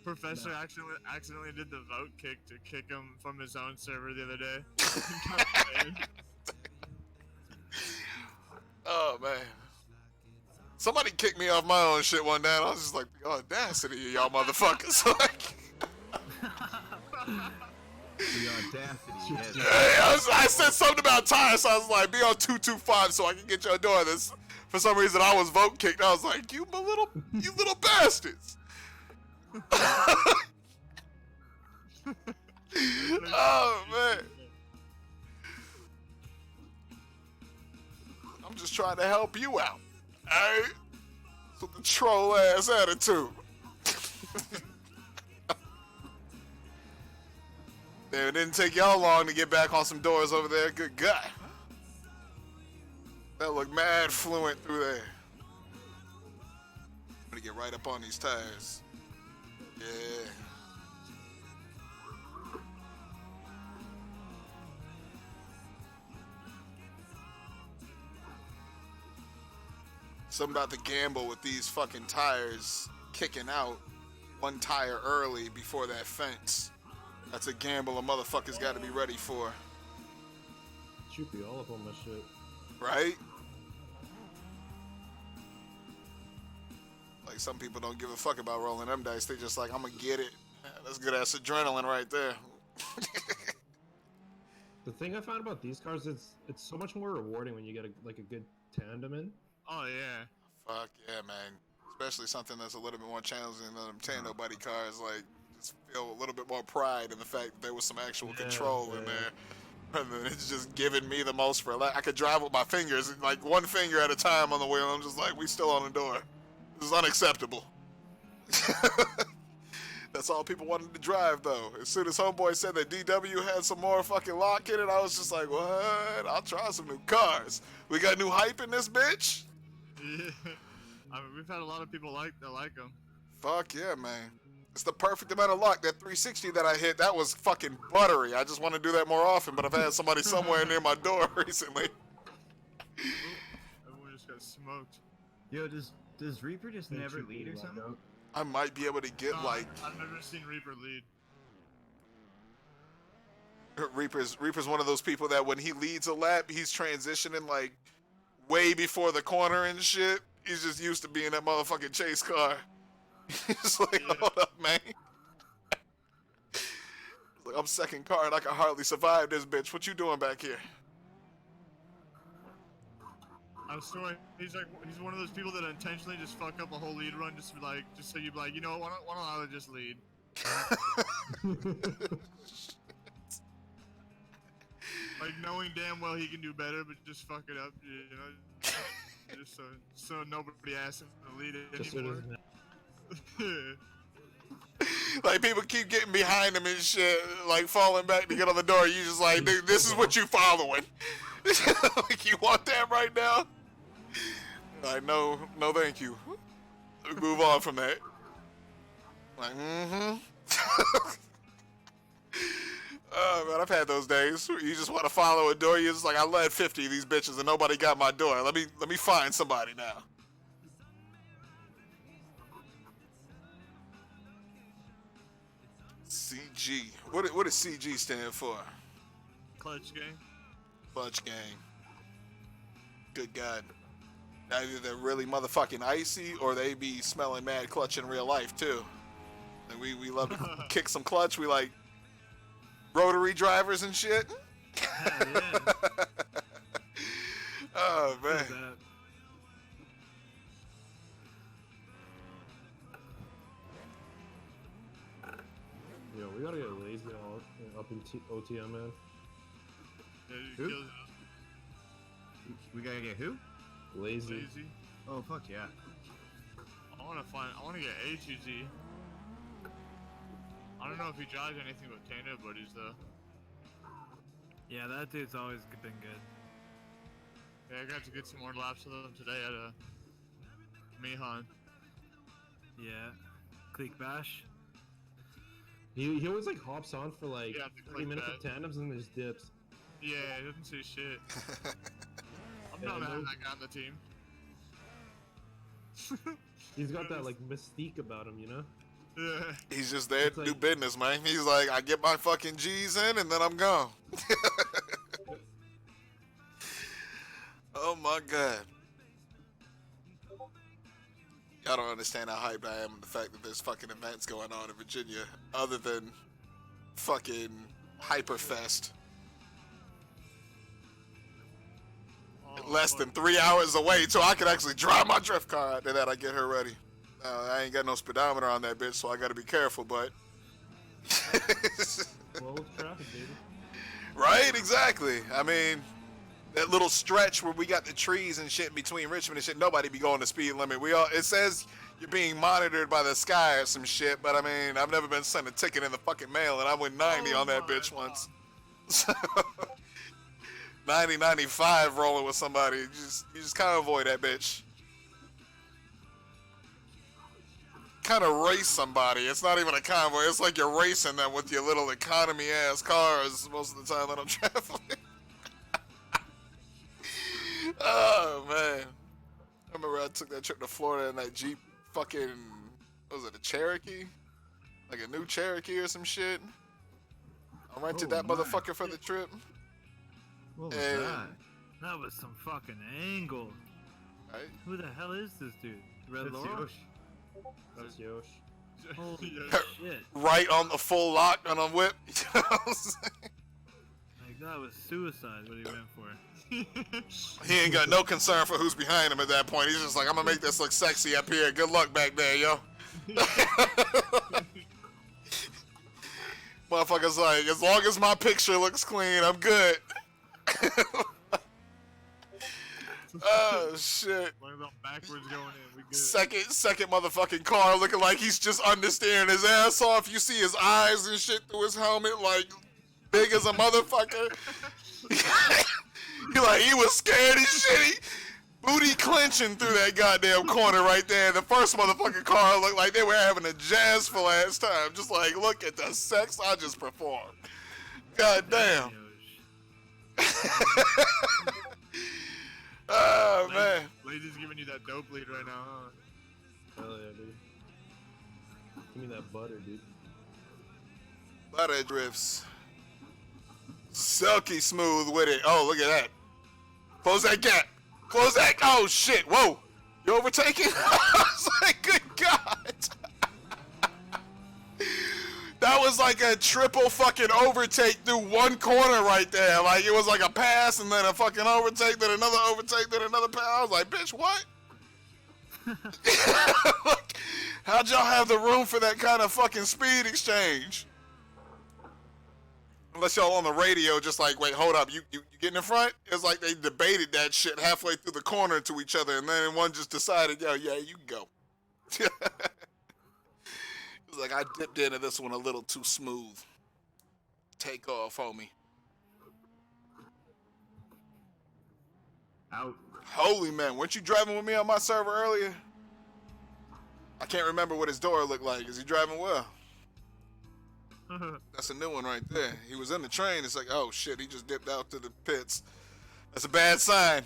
Professor accidentally did the vote kick to kick him from his own server the other day. Oh, man. Somebody kicked me off my own shit one day, and I was just like, the audacity of y'all motherfuckers. Like, The audacity. Yes. hey, I said something about tires, so I was like, be on 225 so I can get your door. This, for some reason, I was vote kicked. I was like, you little bastards. Oh, man. I'm just trying to help you out. Alright? With the troll ass attitude. Damn, it didn't take y'all long to get back on some doors over there. Good God. That looked mad fluent through there. I'm gonna get right up on these tires. Yeah. Something about the gamble with these fucking tires kicking out one tire early before that fence. That's a gamble a motherfucker's got to be ready for. Should be all up on my shit. Right? Like, some people don't give a fuck about rolling them dice. They just like, I'm gonna get it. That's good ass adrenaline right there. The thing I found about these cars is it's so much more rewarding when you get a good tandem in. Oh yeah. Fuck yeah, man. Especially something that's a little bit more challenging than them Tando Buddy cars. Like, just feel a little bit more pride in the fact that there was some actual control in there. Rather than it's just giving me the most for I could drive with my fingers, like one finger at a time on the wheel. I'm just like, we still on the door. This is unacceptable. That's all people wanted to drive, though. As soon as Homeboy said that DW had some more fucking lock in it, I was just like, what? I'll try some new cars. We got new hype in this bitch? Yeah. I mean, we've had a lot of people that like them. Fuck yeah, man. It's the perfect amount of luck. That 360 that I hit, that was fucking buttery. I just want to do that more often, but I've had somebody somewhere near my door recently. Everyone just got smoked. Yo, does Reaper just never lead or something? I might be able to get like... I've never seen Reaper lead. Reaper's one of those people that when he leads a lap, he's transitioning like way before the corner and shit. He's just used to being that motherfucking chase car. He's like, hold up, man. Like, I'm second car and I can hardly survive this bitch. What you doing back here? I'm sorry. He's one of those people that intentionally just fuck up a whole lead run just so you'd be like, you know what? Why don't I just lead? Like knowing damn well he can do better, but just fuck it up, you know, just so nobody asks him to lead it anymore. Like people keep getting behind him and shit, like falling back to get on the door. You just like, dude, this is what you following. Like you want that right now? Like no, thank you. Move on from that. Like, Oh man, I've had those days. You just want to follow a door. You're just like, I led 50 of these bitches and nobody got my door. Let me find somebody now. CG. What does CG stand for? Clutch game. Clutch game. Good God. Either they're really motherfucking icy or they be smelling mad clutch in real life too. Like we love to kick some clutch. We like rotary drivers and shit. Yeah. Oh man. Yo, we gotta get lazy up in OTM, man. Yeah, Who? We gotta get who? Lazy. Lazy. Oh fuck yeah. I want to get A2Z. I don't know if he drives anything but tandem buddies though. Yeah, that dude's always been good. Yeah, I got to get some more laps with him today at Mihan. Yeah. Click bash. He always like hops on for like Yeah, 30 minutes of tandems and there's dips. Yeah, he doesn't say shit. I'm not having that guy on the team. He's got that like mystique about him, you know? Yeah. He's just there to like, do business, man. He's like, I get my fucking G's in and then I'm gone. Oh my god. Y'all don't understand how hyped I am and the fact that there's fucking events going on in Virginia other than fucking Hyperfest. Less than 3 hours away, so I could actually drive my drift car. After that, I get her ready. I ain't got no speedometer on that bitch, so I gotta be careful, but... Well, it's traffic, baby. Right? Exactly. I mean, that little stretch where we got the trees and shit between Richmond and shit, nobody be going the speed limit. It says you're being monitored by the sky or some shit, but I mean, I've never been sent a ticket in the fucking mail, and I went 90 on that bitch once. So... 90, 95 rolling with somebody. You just kind of avoid that bitch. Kind of race somebody. It's not even a convoy. It's like you're racing them with your little economy ass cars most of the time that I'm traveling. Oh man, I remember I took that trip to Florida in that Jeep fucking, what was it, a Cherokee? Like a new Cherokee or some shit. I rented that motherfucker for the trip. What was that? That was some fucking angle. Right? Who the hell is this dude? Red That's Laurel? Yosh. That's Yosh. Holy shit. Right on the full lock on a whip. You know what I'm saying? Like, that was suicide what he went for. He ain't got no concern for who's behind him at that point. He's just like, I'm gonna make this look sexy up here. Good luck back there, yo. Motherfucker's like, as long as my picture looks clean, I'm good. Oh shit. What about backwards going in? We good. Second motherfucking car looking like he's just understeering his ass off. You see his eyes and shit through his helmet like big as a motherfucker. He like, he was scared as shit. He booty clenching through that goddamn corner right there. The first motherfucking car looked like they were having a jazzful ass time. Just like, look at the sex I just performed. God damn. Oh man. Lady's giving you that dope lead right now, huh? Hell yeah, dude. Give me that butter, dude. Butter drifts. Silky smooth with it. Oh, look at that. Close that gap. Close that. Oh shit. Whoa. You overtaking? I was like, good God. That was like a triple fucking overtake through one corner right there. Like, it was like a pass and then a fucking overtake, then another overtake, then another pass. I was like, bitch, what? Like, how'd y'all have the room for that kind of fucking speed exchange? Unless y'all on the radio just like, wait, hold up, you getting in front? It's like they debated that shit halfway through the corner to each other, and then one just decided, yo, yeah, you can go. It was like, I dipped into this one a little too smooth. Take off, homie. Out. Holy man, weren't you driving with me on my server earlier? I can't remember what his door looked like. Is he driving well? That's a new one right there. He was in the train. It's like, oh shit, he just dipped out to the pits. That's a bad sign.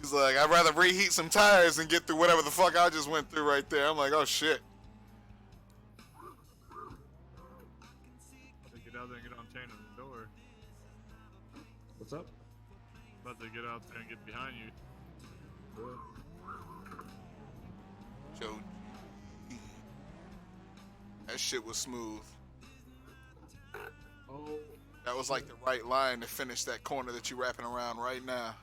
He's like, I'd rather reheat some tires than get through whatever the fuck I just went through right there. I'm like, oh shit. Get out there and get on chain on the door. What's up? About to get out there and get behind you. Joe. That shit was smooth. Oh. That was like the right line to finish that corner that you're wrapping around right now.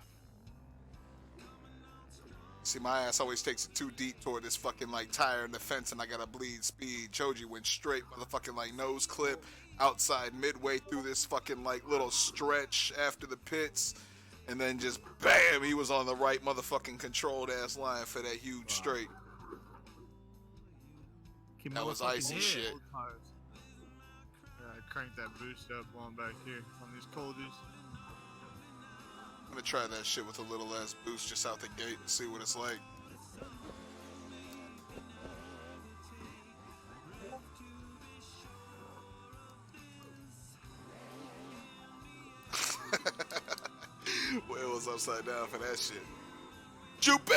See, my ass always takes it too deep toward this fucking like tire in the fence and I gotta bleed speed. Choji went straight motherfucking like nose clip outside midway through this fucking like little stretch after the pits And then just bam, he was on the right motherfucking controlled ass line for that huge straight. That was icy shit. Yeah, I cranked that boost up while I'm back here on these coldies. I'm gonna try that shit with a little less boost just out the gate and see what it's like. Whale was upside down for that shit. Jupe!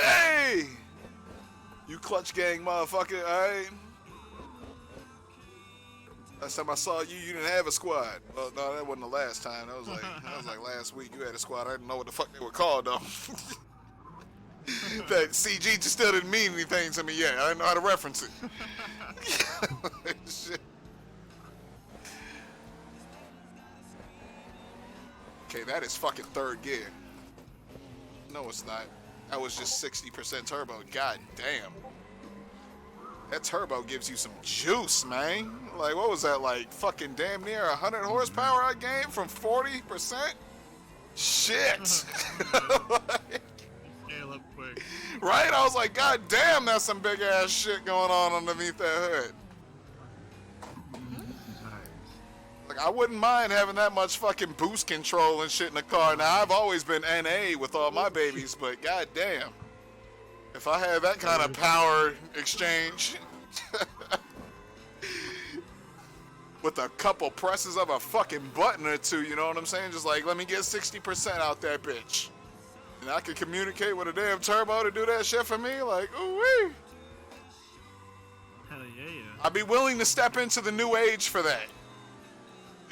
You clutch gang motherfucker, alright? Last time I saw you, you didn't have a squad. Well, no, that wasn't the last time. That was like last week. You had a squad. I didn't know what the fuck they were called though. That CG just still didn't mean anything to me yet. I didn't know how to reference it. Shit. Okay, that is fucking third gear. No, it's not. That was just 60% turbo. God damn. That turbo gives you some juice, man. Like, what was that, like, fucking damn near 100 horsepower I gained from 40%? Shit. Scale up quick. Right? I was like, God damn, that's some big ass shit going on underneath that hood. Like, I wouldn't mind having that much fucking boost control and shit in the car. Now, I've always been NA with all my babies, but god damn. If I had that kind of power exchange with a couple presses of a fucking button or two, you know what I'm saying? Just like, let me get 60% out that bitch. And I can communicate with a damn turbo to do that shit for me? Like, ooh-wee. Hell yeah. I'd be willing to step into the new age for that.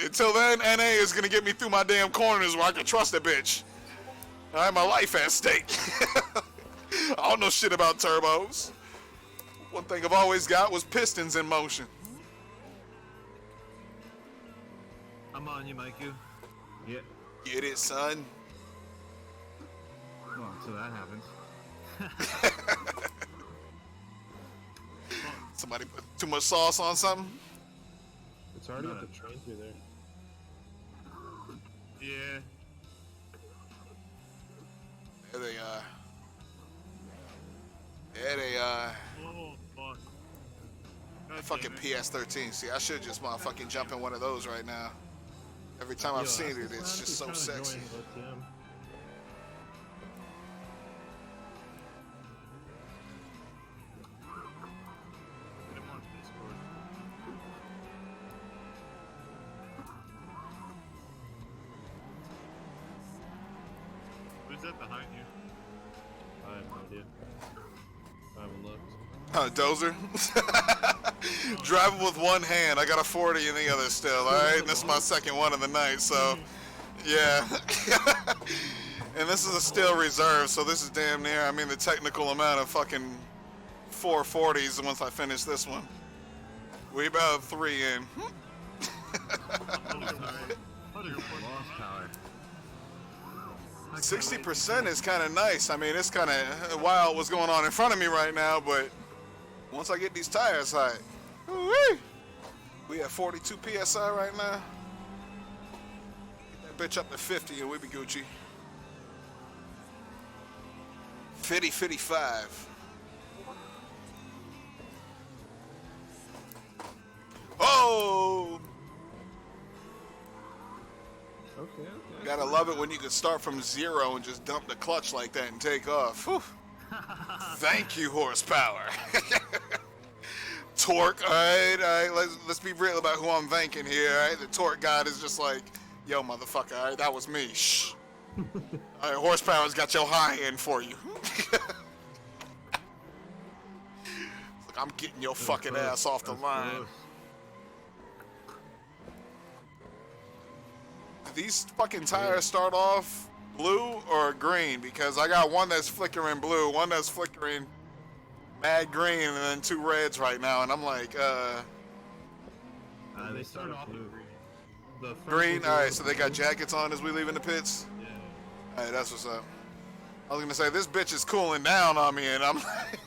Until then, NA is gonna get me through my damn corners where I can trust a bitch. I have my life at stake. I don't know shit about turbos. One thing I've always got was pistons in motion. I'm on you, Mikey. Yeah. Get it, son? Well, until that happens. Somebody put too much sauce on something? It's already got the train through there. Yeah. There they are. There they are. Oh, fuck. God Fucking damn it. PS13. See, I should just motherfucking jump in one of those right now. Every time I've seen it, it's just so sexy. Put him on Discord. Who's that behind you? I have no idea. I haven't looked. Dozer? Driving with one hand. I got a 40 in the other still, alright? And this is my second one of the night, so yeah. And this is a still reserve, so this is damn near, I mean, the technical amount of fucking 440s once I finish this one. We about 3 in. Lost power. 60% is kind of nice. I mean, it's kind of wild what's going on in front of me right now, but once I get these tires hot, woo-wee. We at 42 PSI right now. Get that bitch up to 50 and we be Gucci. 55. Oh! Okay. Gotta love it when you can start from 0 and just dump the clutch like that and take off. Whew. Thank you, horsepower. Torque, alright, let's be real about who I'm thanking here, alright? The torque god is just like, yo, motherfucker, alright, that was me, shh. Alright, horsepower's got your high end for you. Look, I'm getting your fucking ass off the line. These fucking tires start off blue or green? Because I got one that's flickering blue, one that's flickering mad green, and then 2 reds right now, and I'm like, They start off blue. The green? Alright, so they got jackets on as we leave in the pits? Yeah. Alright, that's what's up. I was gonna say, this bitch is cooling down on me, and I'm like...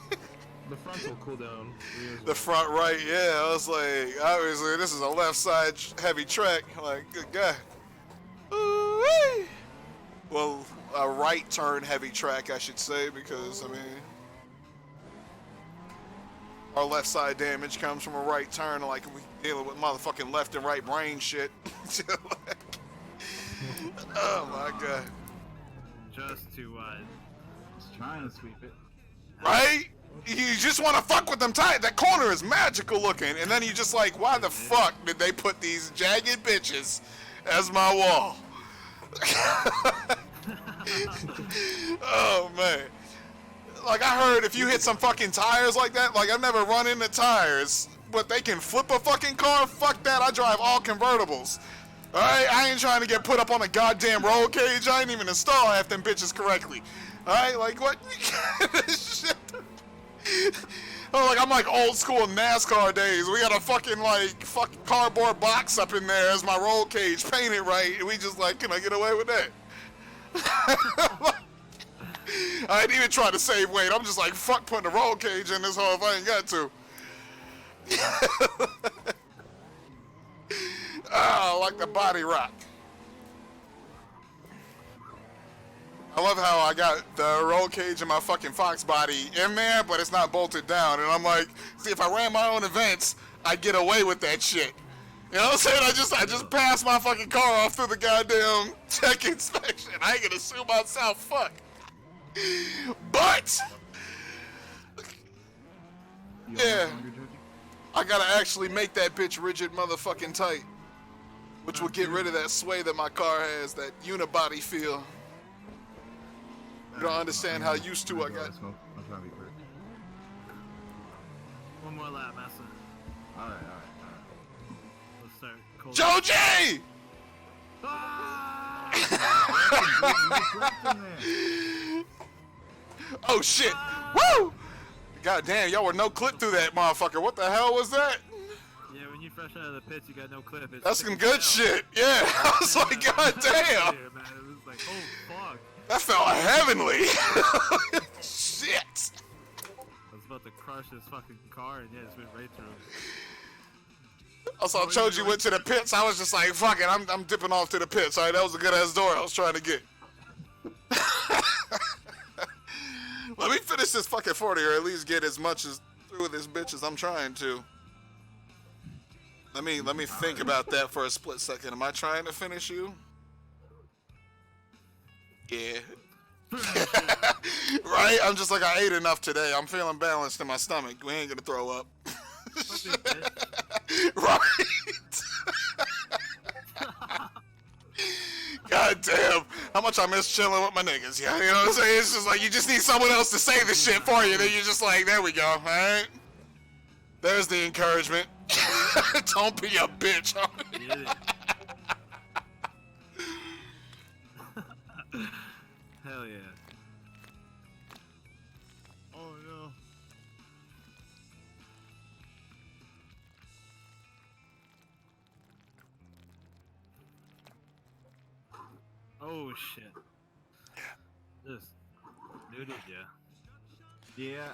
The front will cool down. The front right, yeah, I was like, obviously, this is a left side heavy track. Like, good God. Ooh-wee. Well, a right turn heavy track, I should say, because I mean, our left side damage comes from a right turn, like we dealing with motherfucking left and right brain shit. Oh my god. Just to Just trying to sweep it. Right? You just want to fuck with them tight. That corner is magical looking, and then you just like, why the fuck did they put these jagged bitches as my wall? Oh man. Like I heard if you hit some fucking tires like that, like I've never run into tires, but they can flip a fucking car. Fuck that. I drive all convertibles. Alright, I ain't trying to get put up on a goddamn roll cage. I ain't even install half them bitches correctly. Alright, like what? Shit. Oh, like I'm like old school NASCAR days. We got a fucking cardboard box up in there as my roll cage, painted right, and we just like, can I get away with that? I ain't even trying to save weight. I'm just like, fuck putting a roll cage in this hole if I ain't got to. Oh, like the body rock. I love how I got the roll cage in my fucking Fox body in there, but it's not bolted down. And I'm like, see, if I ran my own events, I'd get away with that shit. You know what I'm saying? I just passed my fucking car off through the goddamn tech inspection. I ain't gonna sue myself, fuck. But, yeah, I gotta actually make that bitch rigid motherfucking tight, which will get rid of that sway that my car has, that unibody feel. You don't understand how used to I got. I'm trying to be quick. one more lap, Massa. Alright. Let's start. Cold. Joji! Ah! Oh shit! Woo! God damn, y'all were no clip through that motherfucker. What the hell was that? Yeah, when you fresh out of the pits, you got no clip. It's That's some good shit. Yeah, I was like, god damn. Yeah, man, it was like, oh fuck. That felt heavenly. Shit. I was about to crush this fucking car, and yeah, it just went right through. I saw Choji went to the pits. I was just like, fuck it, I'm dipping off to the pits. All right, that was a good ass door I was trying to get. Let me finish this fucking 40, or at least get as much as through this bitch as I'm trying to. Let me think about that for a split second. Am I trying to finish you? Yeah. Right? I'm just like, I ate enough today. I'm feeling balanced in my stomach. We ain't gonna throw up. Right? God damn. How much I miss chilling with my niggas. Yeah, you know what I'm saying? It's just like, you just need someone else to say the shit for you. Then you're just like, there we go. All right? There's the encouragement. Don't be a bitch. Hell yeah. Oh no. Oh shit. Just nuded ya. Yeah.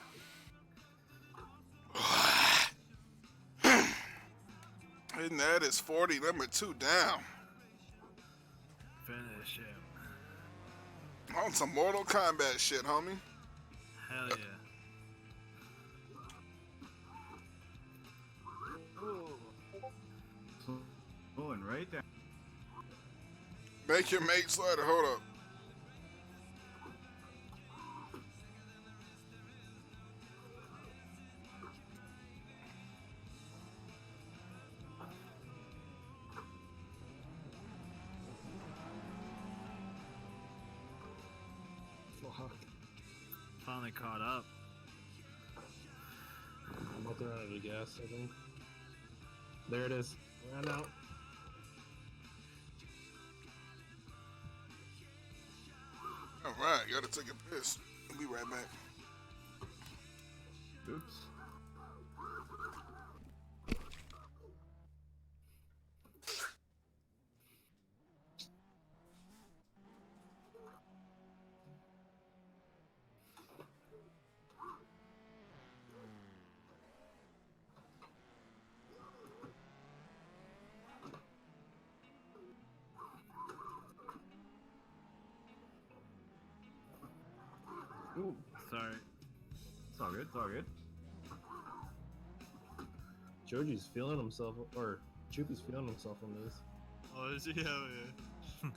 And that is 40, number 2 down. Finish him. On some Mortal Kombat shit, homie. Hell yeah. Going right there. Make your mate slider, hold up. Fuck. Finally caught up. I'm about to run out of gas, I think. There it is. Ran out. Alright, gotta take a piss. We'll be right back. Oops. all good. It's all good. Joji's feeling himself, or Choopy's feeling himself on this. Oh, is he? Hell yeah.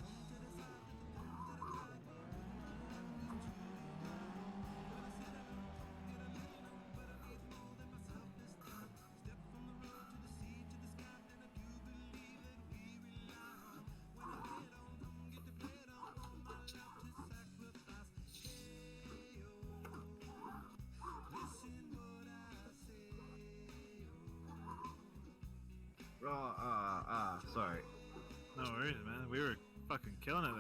Sorry. No worries, man. We were fucking killing it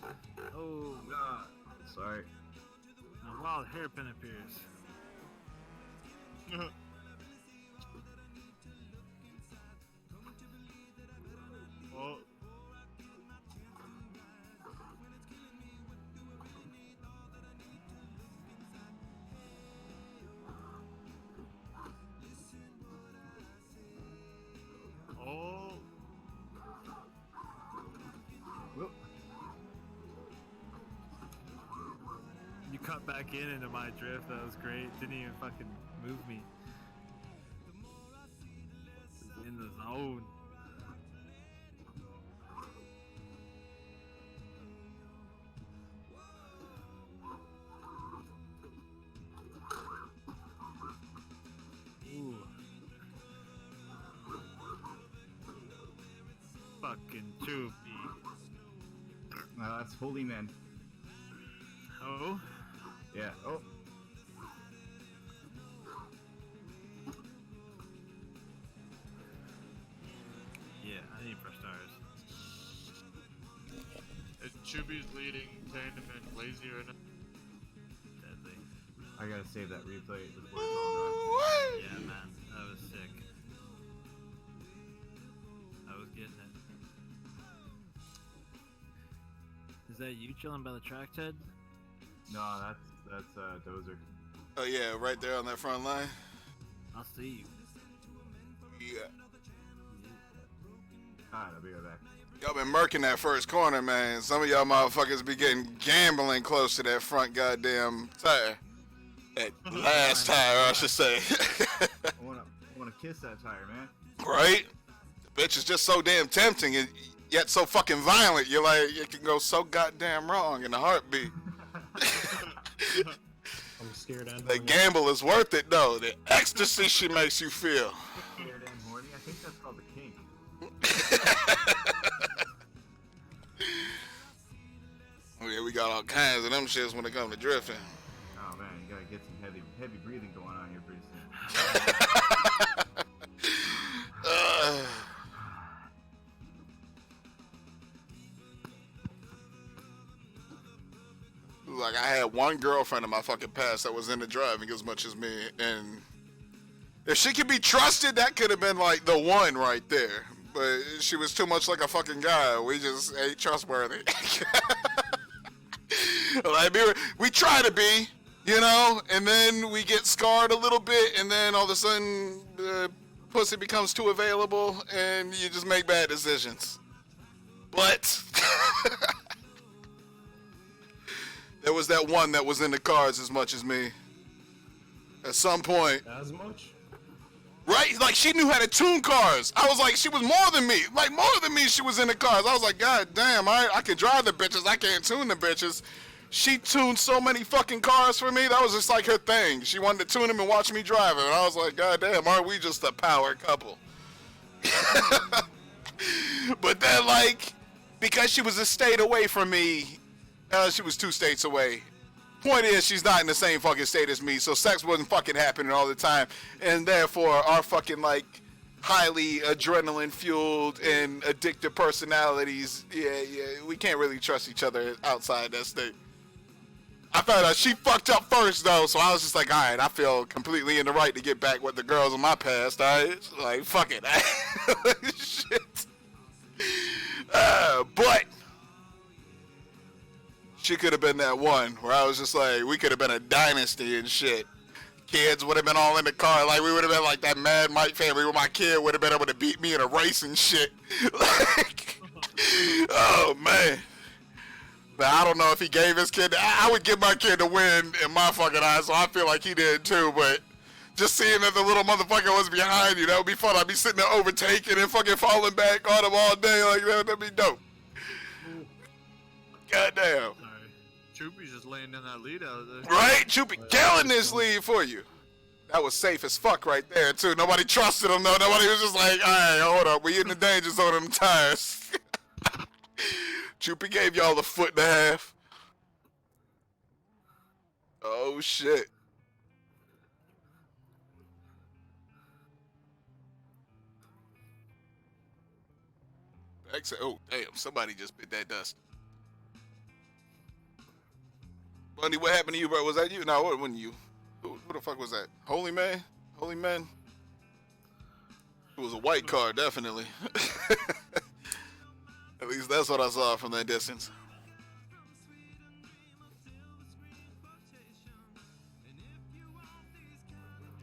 there. Oh, Sorry. a wild hairpin appears. Oh. Oh. Whoop. You cut back into my drift. That was great. Didn't even fucking move me. In the zone. Ooh. Fucking Choopy. That's Holy Man. Oh? Yeah. Oh. Yeah, I need fresh tires. Chubby's leading Tandemland lazy right now. Deadly. I gotta save that replay before it's all done. Yeah, man. That was sick. I was getting it. Is that you chilling by the track, Ted? No, that's Dozer. Oh yeah, right there on that front line. I'll see you. Yeah. Alright, I'll be right back. Y'all been murking that first corner, man. Some of y'all motherfuckers be getting gambling close to that front goddamn tire. That last tire, I should say. I wanna kiss that tire, man. Right? The bitch is just so damn tempting and yet so fucking violent. You're like, it can go so goddamn wrong in a heartbeat. I'm scared. The gamble is worth it though. The ecstasy she makes you feel. Scared and horny. I think that's called the kink. Oh yeah, we got all kinds of them shits when it comes to drifting. Oh man, you gotta get some heavy breathing going on here pretty soon. Like I had one girlfriend in my fucking past that was into driving as much as me, and if she could be trusted, that could have been like the one right there. But she was too much like a fucking guy. We just ain't trustworthy. Like, we try to be, you know, and then we get scarred a little bit, and then all of a sudden, pussy becomes too available, and you just make bad decisions. But there was that one that was in the cars as much as me. At some point. As much? Right? Like, she knew how to tune cars. I was like, she was more than me. Like, more than me, she was in the cars. I was like, God damn, I can drive the bitches. I can't tune the bitches. She tuned so many fucking cars for me. That was just like her thing. She wanted to tune them and watch me drive it. And I was like, God damn, aren't we just a power couple? But then, like, because she was a state away from me, she was 2 states away. Point is, she's not in the same fucking state as me, so sex wasn't fucking happening all the time, and therefore our fucking like highly adrenaline fueled and addictive personalities, yeah, we can't really trust each other outside that state. I found out she fucked up first though, so I was just like, all right, I feel completely in the right to get back with the girls in my past. All right, like fuck it, shit. But she could have been that one where I was just like, we could have been a dynasty and shit. Kids would have been all in the car. Like, we would have been like that Mad Mike family where my kid would have been able to beat me in a race and shit. Like, oh, man. But I don't know if he gave his kid. I would give my kid to win in my fucking eyes, so I feel like he did too. But just seeing that the little motherfucker was behind you, that would be fun. I'd be sitting there overtaking and fucking falling back on him all day like that. That'd be dope. Goddamn. Choopy's just laying down that lead out there. Right? Choopy killing this lead for you. That was safe as fuck right there, too. Nobody trusted him, though. Nobody was just like, all right, hold up. We in the danger zone of them tires. Choopy gave y'all a foot and a half. Oh, shit. Oh, damn. Somebody just bit that dust. Bundy, what happened to you, bro? Was that you? No, it wasn't you. Who the fuck was that? Holy Man? Holy Man? It was a white car, definitely. At least that's what I saw from that distance.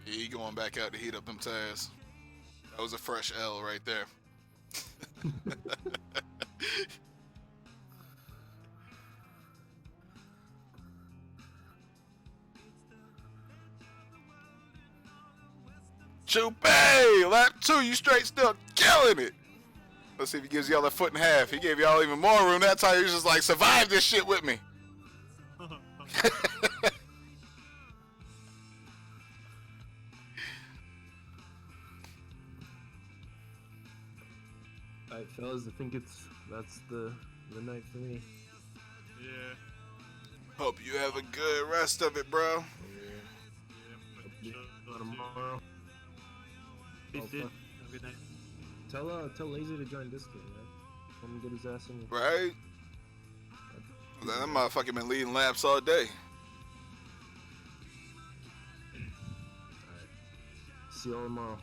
He going back out to heat up them tires. That was a fresh L right there. Choopy! Lap 2, you straight still killing it. Let's see if he gives y'all a foot and a half. He gave y'all even more room. That time he was just like, survive this shit with me. Alright, fellas, I think that's the night for me. Yeah. Hope you have a good rest of it, bro. Yeah. Tomorrow. Peace, dude. Have a good night. Tell Lazy to join Discord, right? Let him get his ass in. Right? That motherfucker been leading laps all day. Alright. See y'all tomorrow.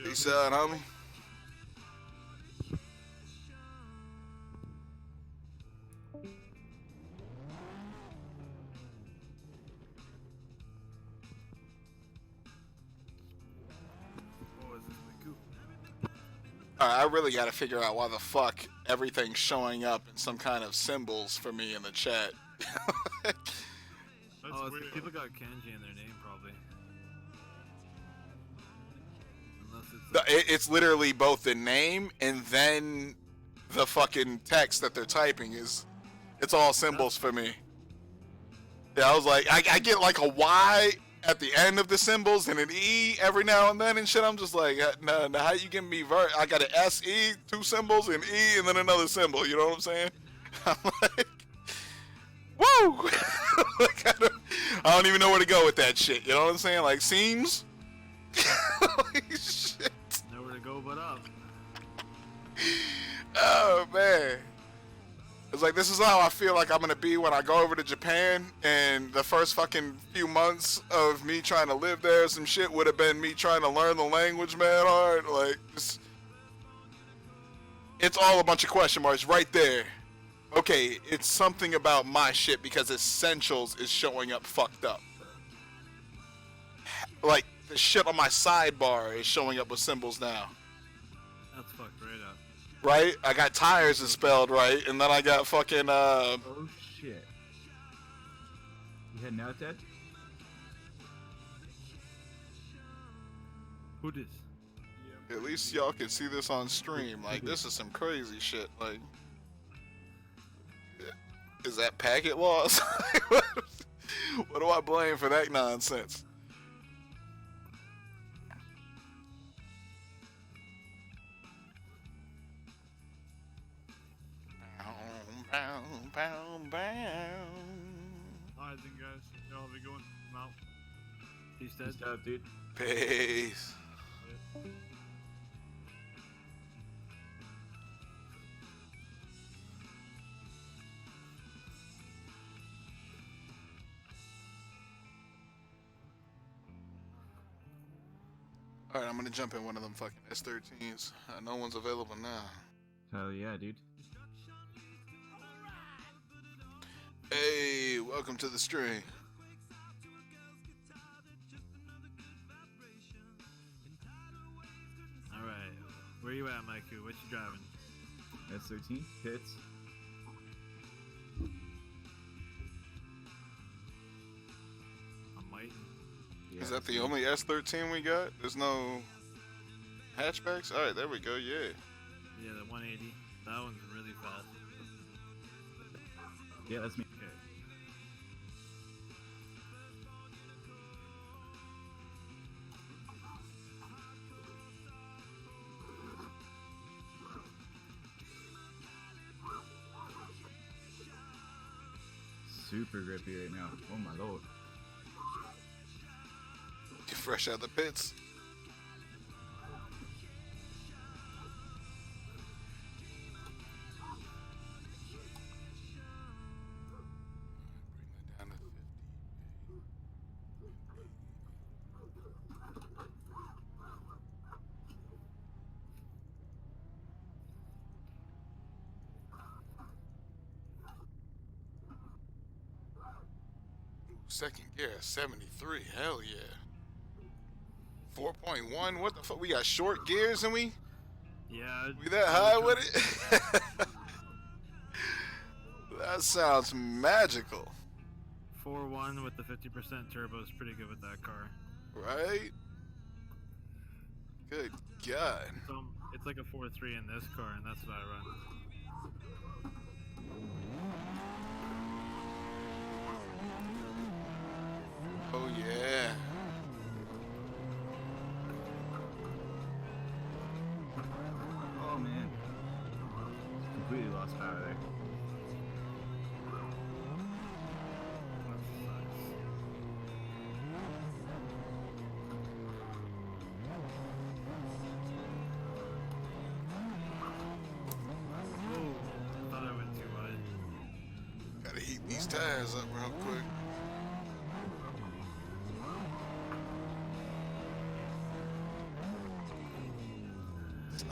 Peace out, homie. Alright, I really gotta figure out why the fuck everything's showing up in some kind of symbols for me in the chat. Weird. People got kanji in their name, probably. Unless It's literally both the name and then the fucking text that they're typing it's all symbols for me. Yeah, I was like, I get like a Y at the end of the symbols and an E every now and then and shit. I'm just like, no, how you giving me I got an S-E, 2 symbols, an E, and then another symbol, you know what I'm saying? I'm like, woo! Like, I don't even know where to go with that shit, you know what I'm saying? Like, seams? Holy shit. nowhere to go but up. Oh, man. It's like, this is how I feel like I'm gonna be when I go over to Japan, and the first fucking few months of me trying to live there, some shit would have been me trying to learn the language, man, hard. Like, it's all a bunch of question marks right there. Okay, it's something about my shit because Essentials is showing up fucked up. Like, the shit on my sidebar is showing up with symbols now. That's fucked right up. Right? I got tires is spelled right, and then I got fucking, Oh shit. You heading out, Ted? Who dis? At least y'all can see this on stream. Like, this is some crazy shit. Like, is that packet loss? What do I blame for that nonsense? Alright then, guys. Y'all have a good one. I'm out. Peace, Ted. Peace out, dude. Peace. Alright, I'm gonna jump in one of them fucking S13s. No one's available now. Hell yeah, dude. Hey, welcome to the stream. Alright. Where you at, Maiku? What you driving? S13 hits. white. Yeah, Is that the only S13 we got? There's no hatchbacks? Alright, there we go, yeah. Yeah, the 180. That one's really fast. Yeah, that's me. Okay. Super grippy right now. Oh my lord. You fresh out the pits. Bring that down to 50. Second gear, 73. Hell yeah. 4.1. What the fuck? We got short gears and we Yeah. that high with it? That sounds magical. 4.1 with the 50% turbo is pretty good with that car. Right? Good God. So it's like a 4.3 in this car, and that's what I run. Oh yeah. Oh man. Completely lost power there. Oh, I thought I went too wide. Gotta heat these tires up real quick.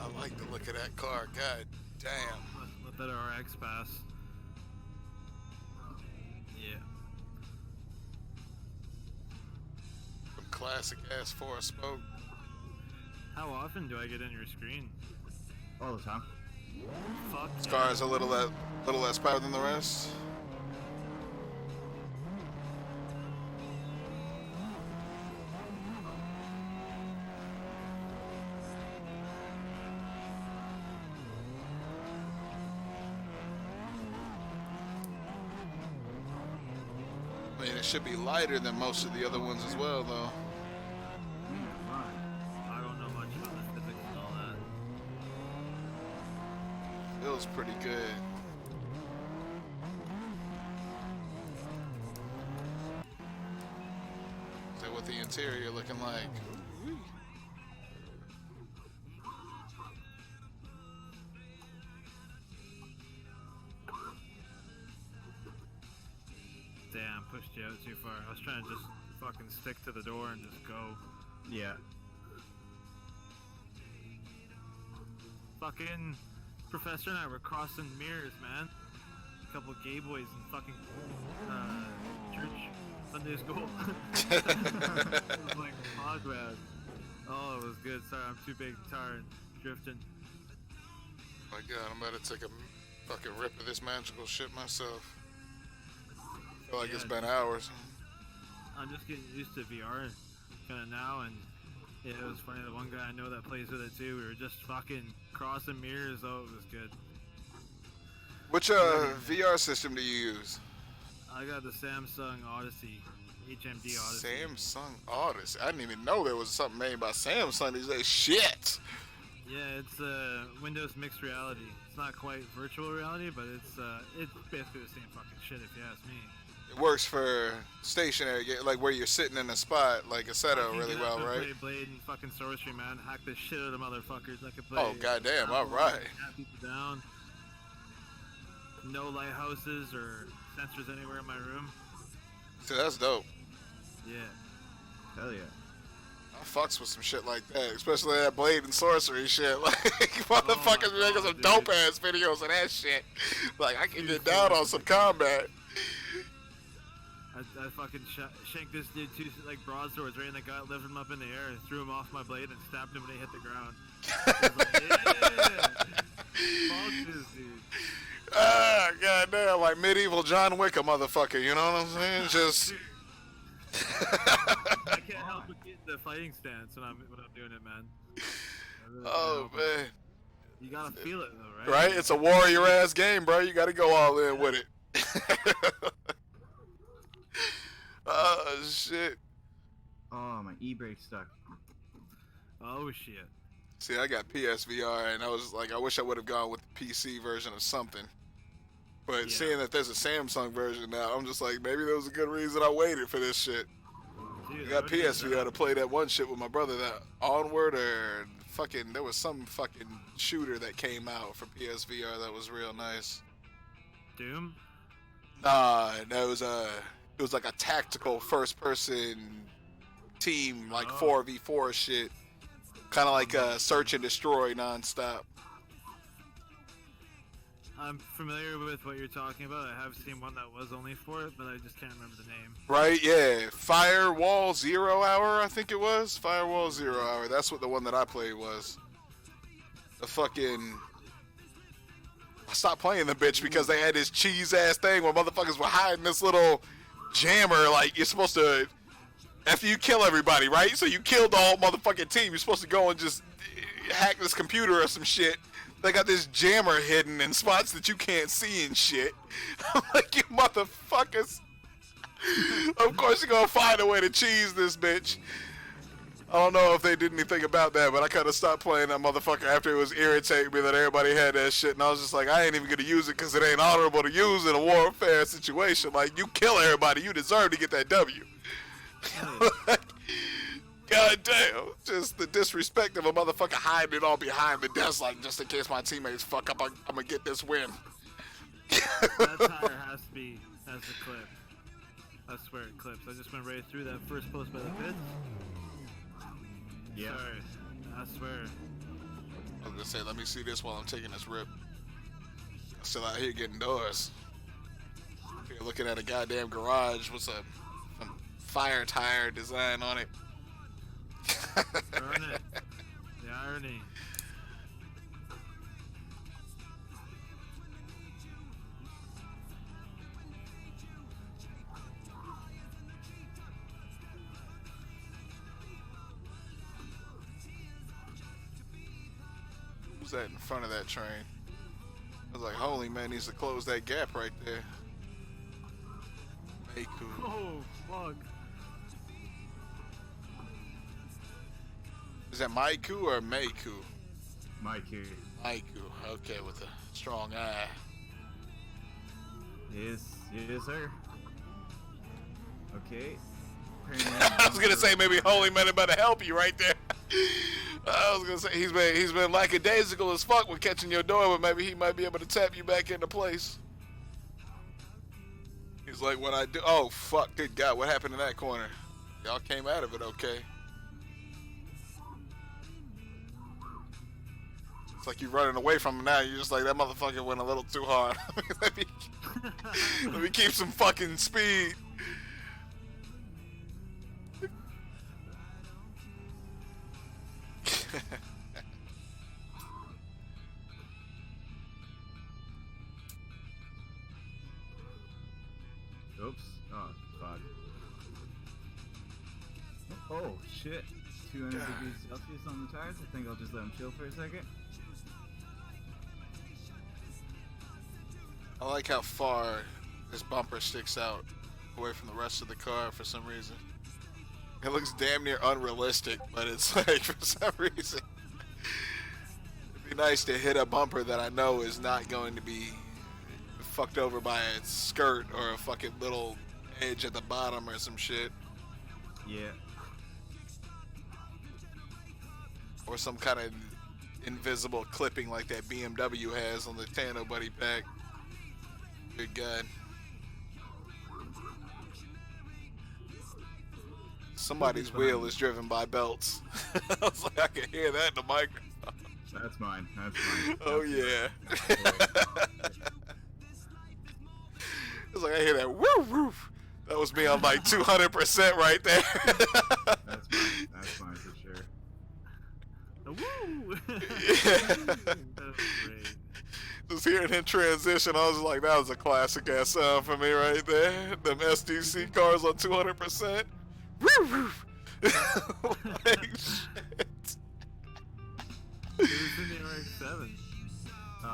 I like the look of that car. God damn. Let that RX pass. Yeah. Some classic ass four spoke. How often do I get in your screen? All the time. Fuck. This car is a little less power than the rest. I mean, it should be lighter than most of the other ones as well, though. I don't know much about the physics and all that. Feels pretty good. So what the interior looking like? Ooh-wee. Damn, pushed you out too far. I was trying to just fucking stick to the door and just go. Yeah. Fucking Professor and I were crossing mirrors, man. A couple of gay boys in fucking church Sunday school. It was like fog man. Oh, it was good. Sorry, I'm too big, tired, drifting. My God, I'm about to take a fucking rip of this magical shit myself. I feel like it's been hours. I'm just getting used to VR kind of now, and yeah, it was funny. The one guy I know that plays with it too, we were just fucking crossing mirrors. Oh, it was good. Which VR system do you use? I got the Samsung Odyssey, HMD Odyssey. Samsung Odyssey. I didn't even know there was something made by Samsung these days. Shit! Yeah, it's Windows mixed reality. It's not quite virtual reality, but it's basically the same fucking shit if you ask me. It works for stationary, like where you're sitting in a spot, like a setup really well, I right? play Blade and fucking Sorcery, man. Hack the shit out of motherfuckers. I could play. Oh goddamn! All right. Pat people down. No lighthouses or sensors anywhere in my room. So that's dope. Yeah. Hell yeah. I fucks with some shit like that, especially that Blade and Sorcery shit. Like motherfuckers be making some dude. dope ass videos of that shit. Like I can get down on some combat. I fucking shanked this dude two like broadswords right in the gut, lifted him up in the air, threw him off my blade, and stabbed him when he hit the ground. I was like, yeah! Fuck this dude. Ah, goddamn, like medieval John Wick, a motherfucker. You know what I'm saying? Just. I can't help but get in the fighting stance when I'm doing it, man. Really Oh man. You gotta feel it though, right? Right? It's a warrior ass game, bro. You gotta go all in with it. Oh shit. Oh, my e-brake stuck. Oh shit. See, I got PSVR, and I was like, I wish I would have gone with the PC version of something. But seeing that there's a Samsung version now, I'm just like, maybe there was a good reason I waited for this shit. Dude, I got PSVR to play that one shit with my brother, that Onward or fucking, there was some fucking shooter that came out for PSVR that was real nice. Doom? Nah, that was it was like a tactical first-person team, like 4v4 shit. Kind of like search and destroy nonstop. I'm familiar with what you're talking about. I have seen one that was only for it, but I just can't remember the name. Right, yeah. Firewall 0 Hour, I think it was. Firewall 0 Hour. That's what the one that I played was. The fucking... I stopped playing the bitch because they had this cheese-ass thing where motherfuckers were hiding this little jammer. Like, you're supposed to... After you kill everybody, right? So you killed the whole motherfucking team. You're supposed to go and just hack this computer or some shit. They got this jammer hidden in spots that you can't see and shit. I'm like, you motherfuckers. Of course you're gonna find a way to cheese this bitch. I don't know if they did anything about that, but I kind of stopped playing that motherfucker after it was irritating me that everybody had that shit. And I was just like, I ain't even gonna use it because it ain't honorable to use in a warfare situation. Like, you kill everybody, you deserve to get that W. God damn, just the disrespect of a motherfucker hiding it all behind the desk, like, just in case my teammates fuck up, I'm gonna get this win. That tire has to be as the clip. I swear it clips. I just went right through that first post by the pits. Yeah. Sorry. I swear. I was gonna say, let me see this while I'm taking this rip. I'm still out here getting doors. Here looking at a goddamn garage with some fire tire design on it. Burn it. The irony. Who's that in front of that train? I was like, holy man, needs to close that gap right there. Meiku. Oh, fuck. Is that Maiku or Meiku? Maiku. Maiku, okay, with a strong eye. Yes, sir. Okay. I was gonna say maybe holy man better help you right there. I was gonna say he's been lackadaisical as fuck with catching your door, but maybe he might be able to tap you back into place. He's like, what I do? Oh fuck, good God, what happened in that corner? Y'all came out of it okay. It's like you're running away from him now. You're just like, that motherfucker went a little too hard. let me keep some fucking speed. Oops. Oh, fuck. Oh, shit. 200 degrees Celsius on the tires. I think I'll just let them chill for a second. I like how far this bumper sticks out away from the rest of the car for some reason. It looks damn near unrealistic, but it's like, for some reason, it'd be nice to hit a bumper that I know is not going to be fucked over by a skirt or a fucking little edge at the bottom or some shit. Yeah. Or some kind of invisible clipping like that BMW has on the Tano Buddy pack. Good God. Somebody's wheel is driven by belts. I was like, I can hear that in the microphone. That's mine. That's mine. Oh yeah. It's like I hear that woo woo. That was me on like 200% right there. That's mine. That's mine for sure. Woo! Yeah. That's great. Just hearing him transition, I was like, that was a classic ass sound for me right there. Them SDC cars on 200%. Like, shit. Who's in the RX-7?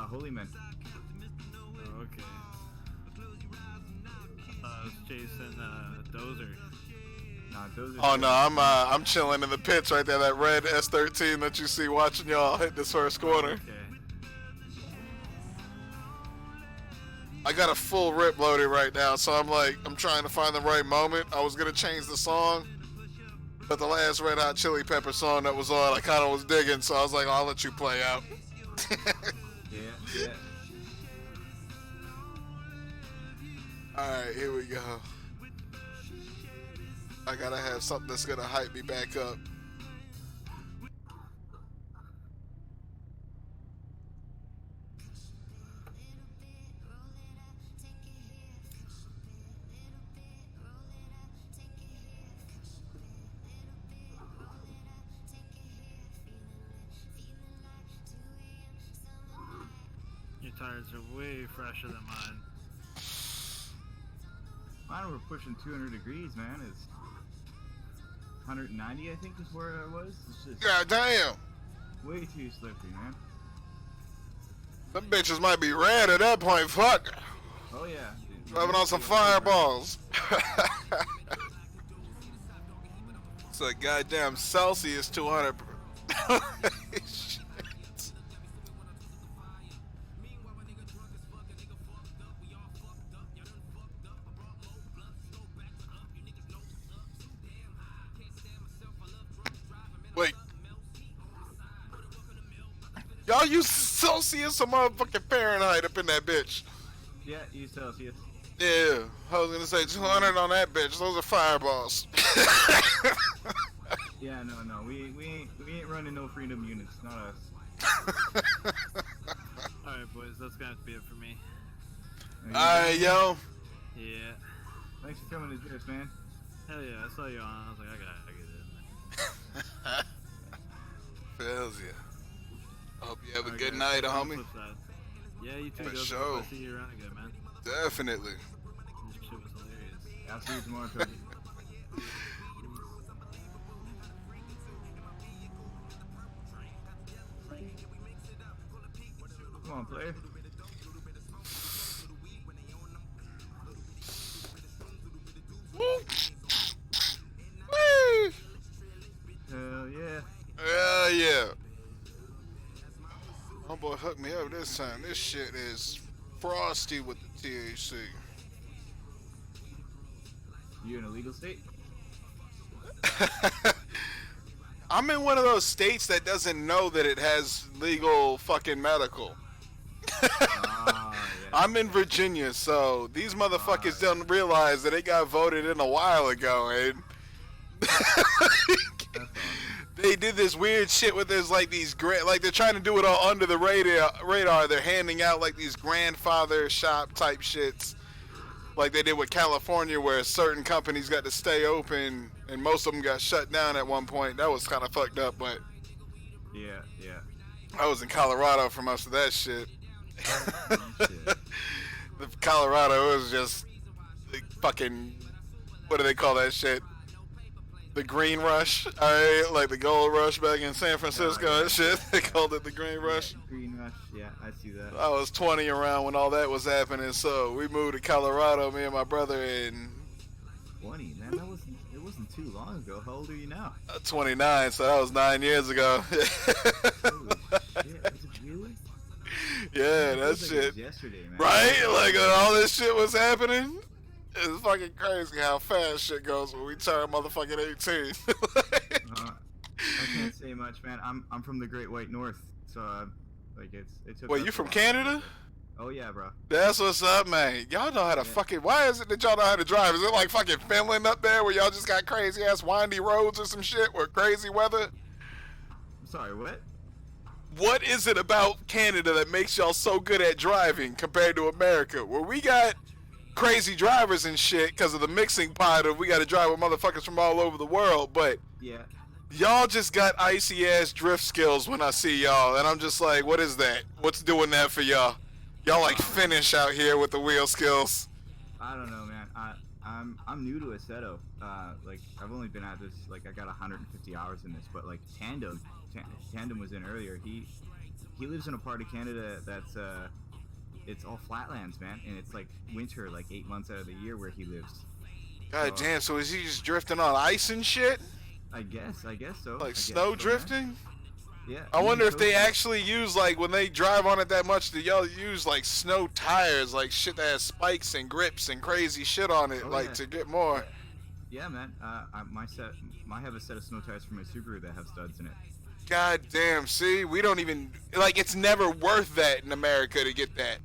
Holy Man. Oh, okay. I was chasing Dozer. Nah, those are Oh no, I'm chilling in the pits right there. That red S13 that you see watching y'all hit this first corner. Okay. I got a full rip loaded right now, so I'm trying to find the right moment. I was gonna change the song, but the last Red Hot Chili Pepper song that was on, I kind of was digging, so I was like, I'll let you play out. Yeah. All right, here we go. I gotta have something that's gonna hype me back up. Your tires are way fresher than mine. Mine were pushing 200 degrees, man. It's 190, I think, is where I was. It's just God damn. way too slippery, man. Them bitches might be red at that point. Fuck. Oh yeah. Driving on some fireballs. It's a goddamn Celsius 200. Shit. Wait. Y'all use Celsius or motherfucking Fahrenheit up in that bitch? Yeah, you Celsius. Yeah, I was gonna say 200 on that bitch. Those are fireballs. Yeah, no, we ain't running no freedom units, not us. Alright, boys, that's gonna have to be it for me. Alright, yo. Yeah. Thanks for coming to this, man. Hell yeah, I saw you on. I was like, I gotta get in there. Feels ya. I hope you have a Alright, good guys, night, see you on the homie. flip side. Yeah, you too. For Dozer. sure. I'll see you around again, man. Definitely. This shit was hilarious. I'll see you tomorrow, Cody. Come on, player. Hell yeah. Hell yeah. Oh boy, hooked me up this time. This shit is frosty with the THC. You in a legal state? I'm in one of those states that doesn't know that it has legal fucking medical. Yeah. I'm in Virginia, so these motherfuckers don't realize that it got voted in a while ago, and That's awesome. they did this weird shit with this, like these like they're trying to do it all under the radar. They're handing out like these grandfather shop type shits, like they did with California, where certain companies got to stay open, and most of them got shut down at one point. That was kind of fucked up, but Yeah. I was in Colorado for most of that shit. Shit. The Colorado was just like, fucking, what do they call that shit? The green rush, alright, like the gold rush back in San Francisco and shit. They called it the green rush. Yeah, green rush. Yeah, I see that. I was 20 around when all that was happening, so we moved to Colorado, me and my brother, and 20, man. It wasn't too long ago. How old are you now? 29, so that was 9 years ago. Holy shit! Was it really? Yeah, It that feels like it shit. was yesterday, man. Right? Like all this shit was happening. It's fucking crazy how fast shit goes when we turn motherfucking 18. I can't say much, man. I'm from the Great White North, so like it took. Wait, us you a from while. Canada? Oh yeah, bro. That's what's up, man. Y'all know how to fucking. Why is it that y'all know how to drive? Is it like fucking Finland up there where y'all just got crazy ass windy roads or some shit with crazy weather? I'm sorry, what? What is it about Canada that makes y'all so good at driving compared to America, where we got crazy drivers and shit because of the mixing pot of we got to drive with motherfuckers from all over the world, but Yeah. y'all just got icy ass drift skills when I see y'all, and I'm just like, what is that? What's doing that for y'all? Y'all like finish out here with the wheel skills. I don't know, man. I'm new to Assetto. Like I've only been at this, like I got 150 hours in this, but like Tandem was in earlier. He lives in a part of Canada that's it's all flatlands, man, and it's like winter, like 8 months out of the year where he lives. God damn! So is he just drifting on ice and shit? I guess so. Like snow drifting? Man. Yeah. I wonder if they actually use, like, when they drive on it that much, do y'all use like snow tires, like shit that has spikes and grips and crazy shit on it, to get more? Yeah, man. I have a set of snow tires for my Subaru that have studs in it. God damn! See, we don't even like. It's never worth that in America to get that.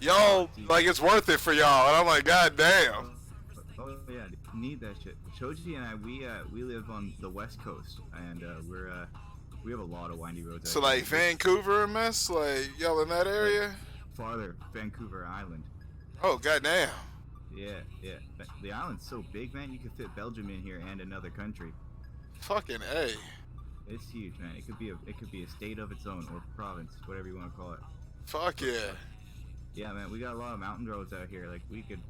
Y'all like it's worth it for y'all, and I'm like, god damn. Oh yeah, need that shit. Choji and I, we live on the West Coast, and we have a lot of windy roads. So like Vancouver and mess, like y'all in that area? Farther, Vancouver Island. Oh goddamn. Yeah. The island's so big, man. You could fit Belgium in here and another country. Fucking A. It's huge, man. It could be a state of its own or province, whatever you want to call it. Fuck yeah. Yeah, man, we got a lot of mountain roads out here. Like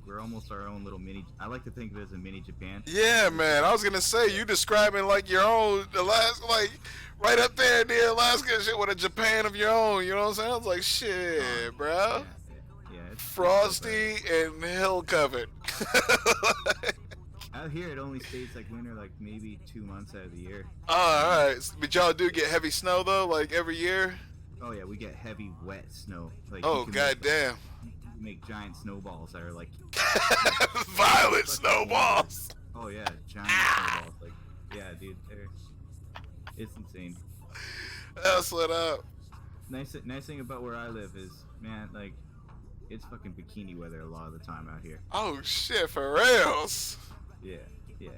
we're almost our own little mini. I like to think of it as a mini Japan. Yeah, man. I was gonna say you describing like your own Alaska, like right up there near Alaska and shit with a Japan of your own. You know what I'm saying? I was like, shit, bro. Yeah. It's frosty and hill covered. Out here, it only stays like winter, like maybe 2 months out of the year. Oh, all right, but y'all do get heavy snow though, like every year. Oh yeah, we get heavy, wet snow. Like, oh goddamn! Make giant snowballs that are like violent snowballs. Oh yeah, giant snowballs. Like, yeah, dude, it's insane. That's what up. Nice thing about where I live is, man, like, it's fucking bikini weather a lot of the time out here. Oh shit, for reals. Yeah,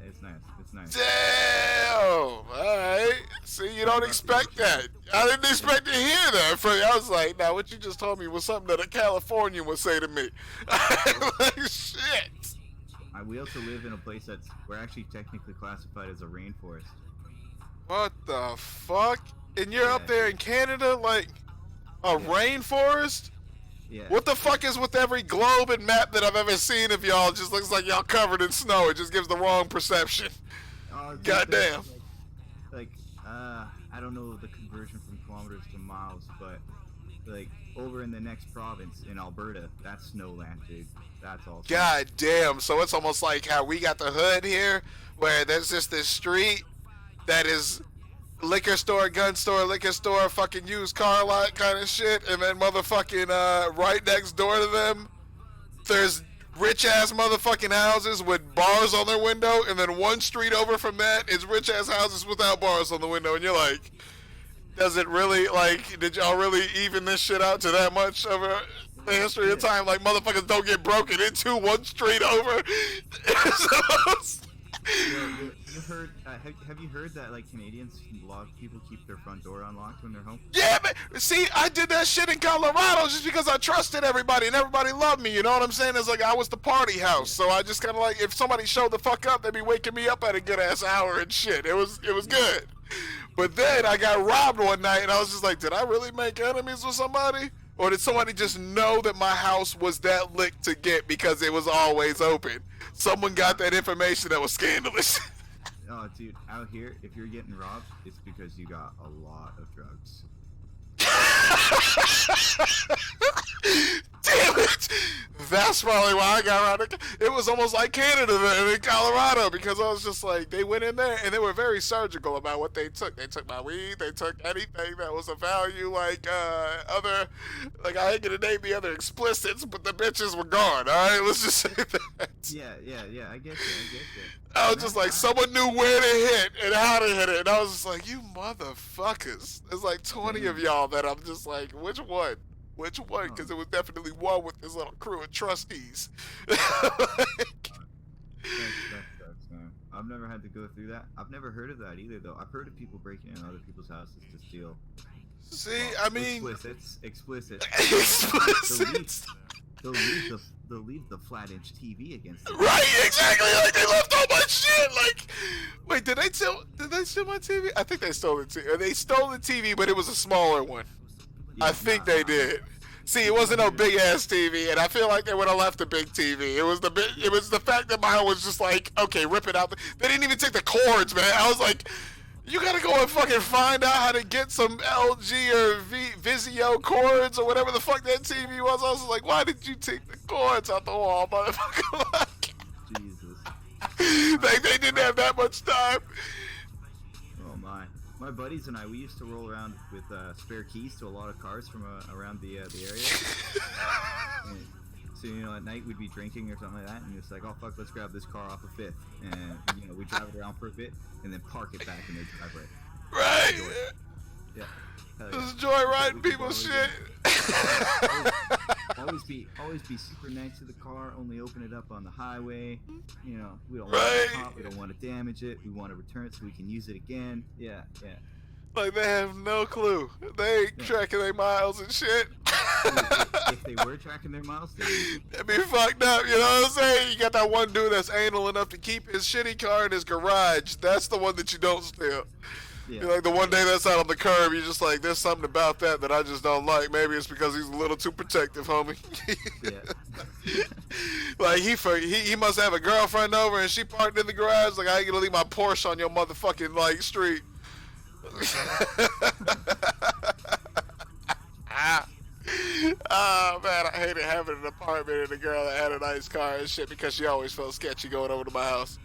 it's nice. It's nice. Damn! Alright. See, you don't expect that. I didn't expect to hear that from you. I was like, now what you just told me was something that a Californian would say to me. Like, shit. We also live in a place we're actually technically classified as a rainforest. What the fuck? And you're up there in Canada, like, a rainforest? Yeah. What the fuck is with every globe and map that I've ever seen of y'all? It just looks like y'all covered in snow. It just gives the wrong perception. Goddamn. I don't know the conversion from kilometers to miles, but like over in the next province in Alberta, that's snowland, dude. That's all. God damn. So it's almost like how we got the hood here, where there's just this street that is liquor store, gun store, liquor store, fucking used car lot kind of shit, and then motherfucking right next door to them, there's rich ass motherfucking houses with bars on their window, and then one street over from that is rich ass houses without bars on the window, and you're like, does it really, like, did y'all really even this shit out to that much over the history of time? Like, motherfuckers don't get broken into one street over. You heard? Have you heard that like Canadians, a lot of people keep their front door unlocked when they're home? Yeah, but see, I did that shit in Colorado just because I trusted everybody and everybody loved me. You know what I'm saying? It's like I was the party house, so I just kind of like if somebody showed the fuck up, they'd be waking me up at a good ass hour and shit. It was good. But then I got robbed one night, and I was just like, did I really make enemies with somebody? Or did somebody just know that my house was that lick to get because it was always open? Someone got that information that was scandalous. Oh, dude, out here, if you're getting robbed, it's because you got a lot of drugs. Damn it! That's probably why I got around it. It was almost like Canada then in Colorado, because I was just like, they went in there and they were very surgical about what they took. They took my weed, they took anything that was of value, like other, like I ain't gonna name the other explicits, but the bitches were gone, alright? Let's just say that. Yeah, I get you. I was just like, someone knew where to hit and how to hit it, and I was just like, you motherfuckers. There's like 20 of y'all that I'm just like, which one? Which one? Because it was definitely one with this little crew of trustees. That sucks, man. I've never had to go through that. I've never heard of that either, though. I've heard of people breaking in other people's houses to steal. See, I mean... Explicit. They'll leave the flat-inch TV against them. Right, exactly. Like, they left all my shit. Like, wait, did they steal my TV? I think they stole the TV. They stole the TV, but it was a smaller one. Yeah, I think they did. See, it wasn't no big ass TV, and I feel like they would have left the big TV. It was the fact that mine was just like, okay, rip it out. They didn't even take the cords, man. I was like, you gotta go and fucking find out how to get some LG or Vizio cords or whatever the fuck that TV was. I was like, why did you take the cords out the wall, motherfucker? Jesus. They didn't have that much time. Oh my buddies and I, we used to roll around with spare keys to a lot of cars from around the area. And, so at night we'd be drinking or something like that, and it's like, oh fuck, let's grab this car off of Fifth, and we drive it around for a bit, and then park it back in the driveway. Right. Yeah. Just enjoy riding people's shit. Always be super nice to the car. Only open it up on the highway. We don't want Right. to pop. We don't want to damage it. We want to return it so we can use it again. Yeah. Like they have no clue. They ain't tracking their miles and shit. If they were tracking their miles, That'd be fucked up, you know what I'm saying? You got that one dude that's anal enough to keep his shitty car in his garage. That's the one that you don't steal. yeah. You're like the one day that's out on the curb, you're just like, there's something about that I just don't like. Maybe it's because he's a little too protective, homie. Yeah. Like he must have a girlfriend over and she parked in the garage. Like, I ain't gonna leave my Porsche on your motherfucking like street. Oh man, I hated having an apartment and a girl that had a nice car and shit because she always felt sketchy going over to my house.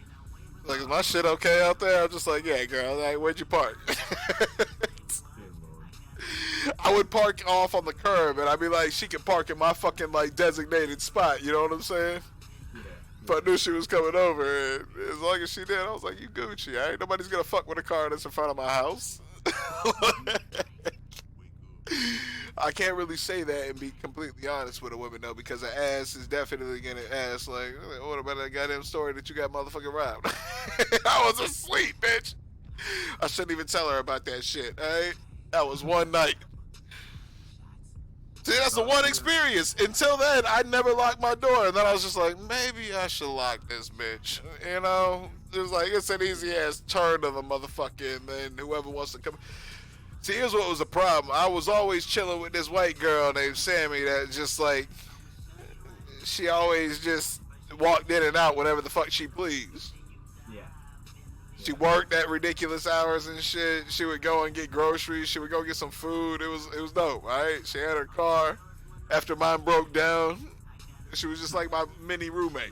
Like, is my shit okay out there? I'm just like, yeah, girl. Like, where'd you park? I would park off on the curb, and I'd be like, she can park in my fucking like designated spot. You know what I'm saying? Yeah. If I knew she was coming over, and as long as she did, I was like, you Gucci. Ain't nobody's gonna fuck with a car that's in front of my house. I can't really say that and be completely honest with a woman though, because her ass is definitely gonna ask like, what about that goddamn story that you got motherfucking robbed? I was asleep, bitch. I shouldn't even tell her about that shit, alright? That was one night. See, that's the one experience. Until then, I never locked my door, and then I was just like, maybe I should lock this bitch. You know? It was like, it's an easy ass turn of a motherfucker, and then whoever wants to come. See, here's what was the problem. I was always chilling with this white girl named Sammy that just like, she always just walked in and out whenever the fuck she pleased. Yeah. She worked at ridiculous hours and shit. She would go and get groceries. She would go get some food. It was dope, right? She had her car. After mine broke down, she was just like my mini roommate.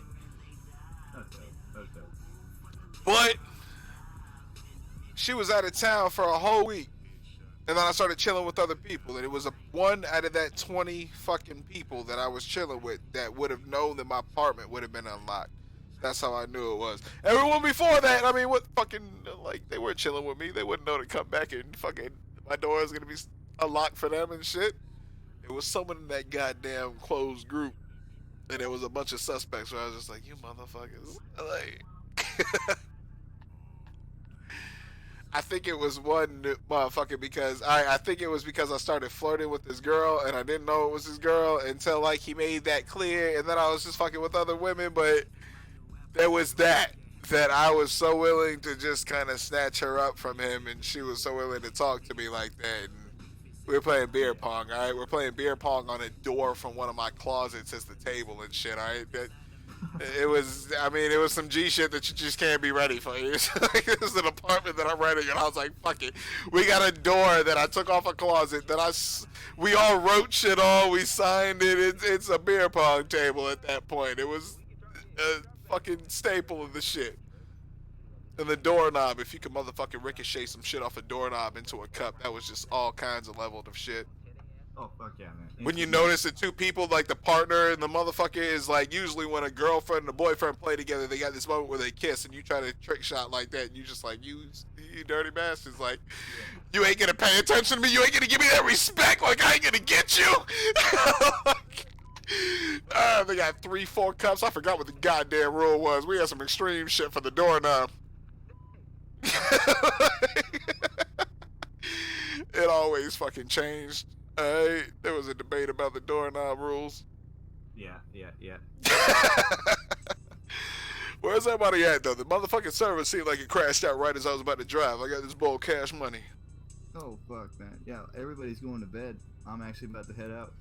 That's dope. But she was out of town for a whole week. And then I started chilling with other people, and it was one out of that 20 fucking people that I was chilling with that would have known that my apartment would have been unlocked. That's how I knew it was. Everyone before that, I mean, what fucking, like, they weren't chilling with me. They wouldn't know to come back and fucking, my door is gonna be unlocked for them and shit. It was someone in that goddamn closed group, and there was a bunch of suspects where I was just like, you motherfuckers, like... I think it was one motherfucker because I think it was because I started flirting with this girl and I didn't know it was his girl until like he made that clear, and then I was just fucking with other women. But there was that I was so willing to just kind of snatch her up from him, and she was so willing to talk to me like that. And we were playing beer pong, all right? We're playing beer pong on a door from one of my closets as the table and shit, all right? It was some G shit that you just can't be ready for. It was an apartment that I'm renting, and I was like, fuck it. We got a door that I took off a closet that we all wrote shit on, we signed it. It's a beer pong table at that point. It was a fucking staple of the shit. And the doorknob, if you could motherfucking ricochet some shit off a doorknob into a cup, that was just all kinds of level of shit. Oh, fuck yeah, man. When you notice the two people, like the partner and the motherfucker, is like usually when a girlfriend and a boyfriend play together, they got this moment where they kiss, and you try to trick shot like that, and you just like, you dirty bastards, like, you ain't gonna pay attention to me, you ain't gonna give me that respect, like, I ain't gonna get you. They got 3-4 cups, I forgot what the goddamn rule was. We had some extreme shit for the doorknob. It always fucking changed. There was a debate about the doorknob rules. Yeah. Where's everybody at, though? The motherfucking server seemed like it crashed out right as I was about to drive. I got this bowl of cash money. Oh, fuck, man. Yeah, everybody's going to bed. I'm actually about to head out.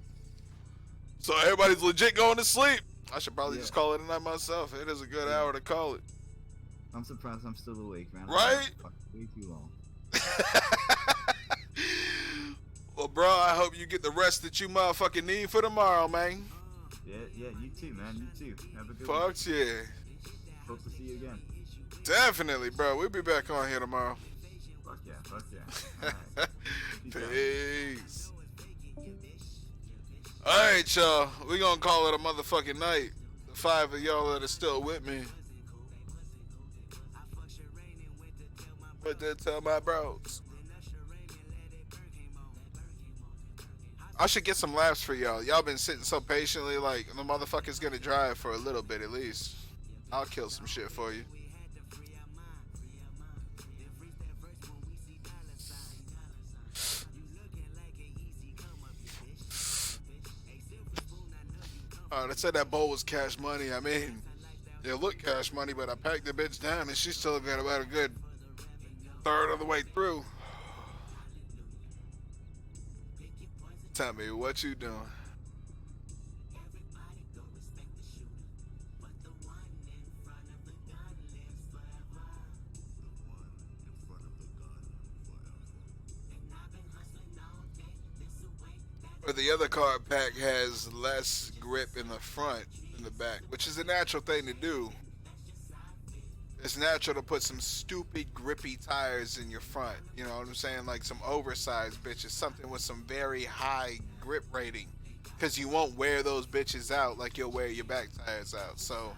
So everybody's legit going to sleep. I should probably just call it a night myself. It is a good hour to call it. I'm surprised I'm still awake, man. Right? Way too long. Well, bro, I hope you get the rest that you motherfucking need for tomorrow, man. Yeah, you too, man. You too. Have a good Fuck one. yeah. Hope to see you again. Definitely, bro. We'll be back on here tomorrow. Fuck yeah. All right. Peace. Alright, y'all. We gonna call it a motherfucking night. The 5 of y'all that are still with me. But then tell my bros. I should get some laps for y'all. Y'all been sitting so patiently, like the motherfucker's gonna drive for a little bit at least. I'll kill some shit for you. They said that bowl was cash money. I mean, it looked cash money, but I packed the bitch down and she still got about a good third of the way through. Tell me what you doing. But the other car pack has less grip in the front than the back, which is a natural thing to do. It's natural to put some stupid grippy tires in your front. You know what I'm saying? Like some oversized bitches, something with some very high grip rating. Because you won't wear those bitches out like you'll wear your back tires out. So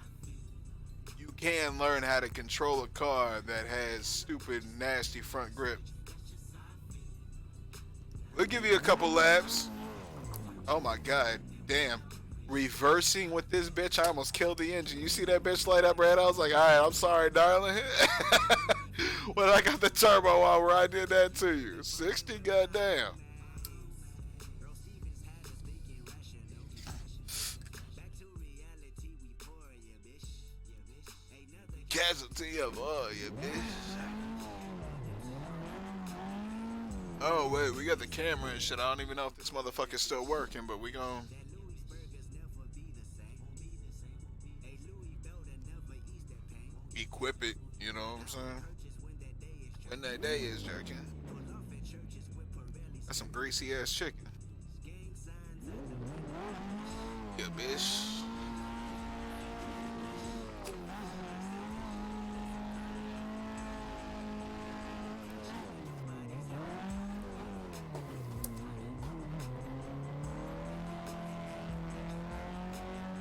you can learn how to control a car that has stupid, nasty front grip. We'll give you a couple laps. Oh my god, damn. Reversing with this bitch, I almost killed the engine. You see that bitch light up red? I was like, alright, I'm sorry, darling. When I got the turbo out where I did that to you. 60, goddamn. Casualty of all you bitch. Oh wait, we got the camera and shit. I don't even know if this motherfucker's still working, but we gon' equip it, you know what I'm saying? When that day is, jerking. That's some greasy ass chicken. Yeah, bitch.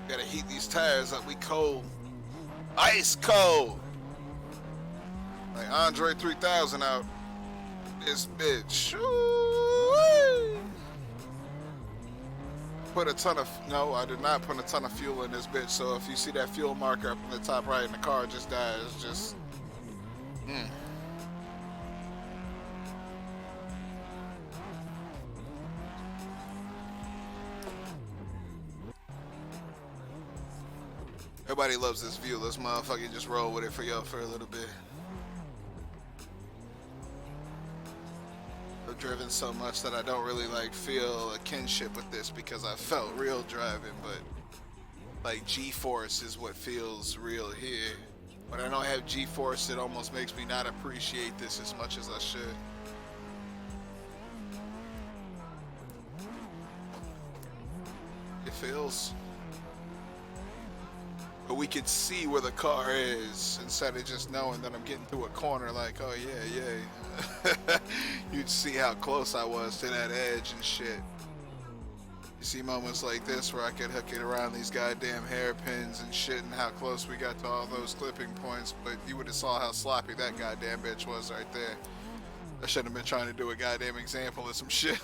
Gotta heat these tires up. We cold. Ice cold. Like Andre 3000 out. This bitch. Ooh-wee. Put a ton of, no, I did not put a ton of fuel in this bitch. So if you see that fuel marker up in the top right and the car just dies, just, Everybody loves this view. Let's motherfucking just roll with it for y'all for a little bit. I've driven so much that I don't really like feel a kinship with this because I felt real driving, but like G-force is what feels real here. When I don't have G-force, it almost makes me not appreciate this as much as I should. It feels. But we could see where the car is instead of just knowing that I'm getting through a corner like, oh yeah. You'd see how close I was to that edge and shit. You see moments like this where I could hook it around these goddamn hairpins and shit and how close we got to all those clipping points, but you would have saw how sloppy that goddamn bitch was right there. I shouldn't have been trying to do a goddamn example of some shit.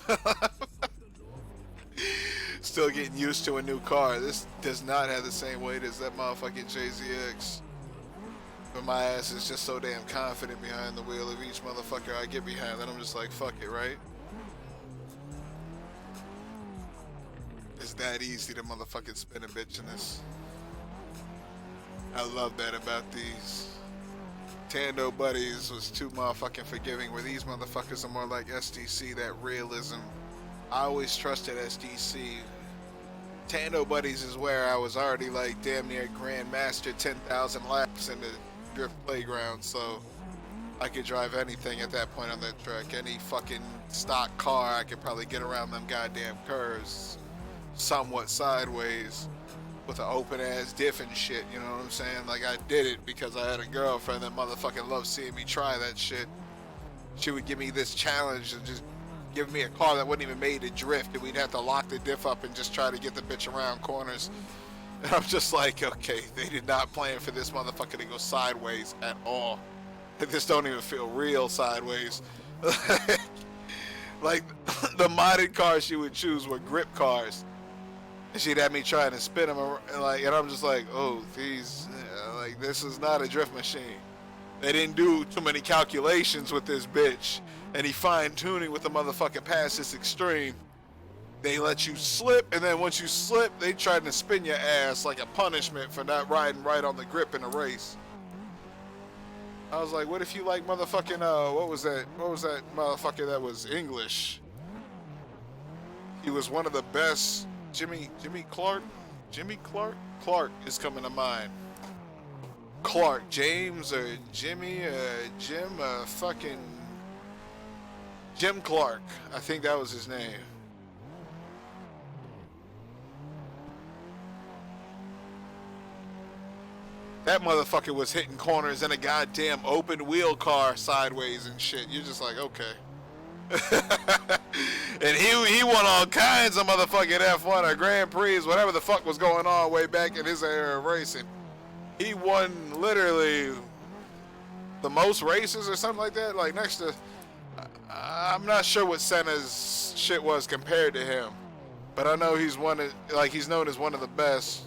Still getting used to a new car. This does not have the same weight as that motherfucking JZX. But my ass is just so damn confident behind the wheel of each motherfucker I get behind that I'm just like, fuck it, right? It's that easy to motherfucking spin a bitch in this. I love that about these. Tando Buddies was too motherfucking forgiving, where these motherfuckers are more like SDC, that realism. I always trusted SDC Tando Buddies is where I was already like damn near Grandmaster 10,000 laps in the drift playground, so I could drive anything at that point on that track. Any fucking stock car, I could probably get around them goddamn curves somewhat sideways with an open ass diff and shit, you know what I'm saying? Like, I did it because I had a girlfriend that motherfucking loved seeing me try that shit. She would give me this challenge and just give me a car that wasn't even made to drift, and we'd have to lock the diff up and just try to get the bitch around corners. And I'm just like, okay, they did not plan for this motherfucker to go sideways at all. This don't even feel real sideways. Like, the modded cars she would choose were grip cars. And she'd have me trying to spin them, and I'm just like, oh, these, like, this is not a drift machine. They didn't do too many calculations with this bitch. Any fine-tuning with the motherfucking past this extreme. They let you slip, and then once you slip, they try to spin your ass like a punishment for not riding right on the grip in a race. I was like, what if you like motherfucking, what was that motherfucker that was English? He was one of the best. Jimmy Clark? Jimmy Clark? Clark is coming to mind. Clark, James or Jimmy, Jim, fucking Jim Clark. I think that was his name. That motherfucker was hitting corners in a goddamn open wheel car sideways and shit. You're just like, okay. And he won all kinds of motherfucking F1 or Grand Prix, whatever the fuck was going on way back in his era of racing. He won literally the most races or something like that. Like next to, I'm not sure what Senna's shit was compared to him, but I know he's known as one of the best.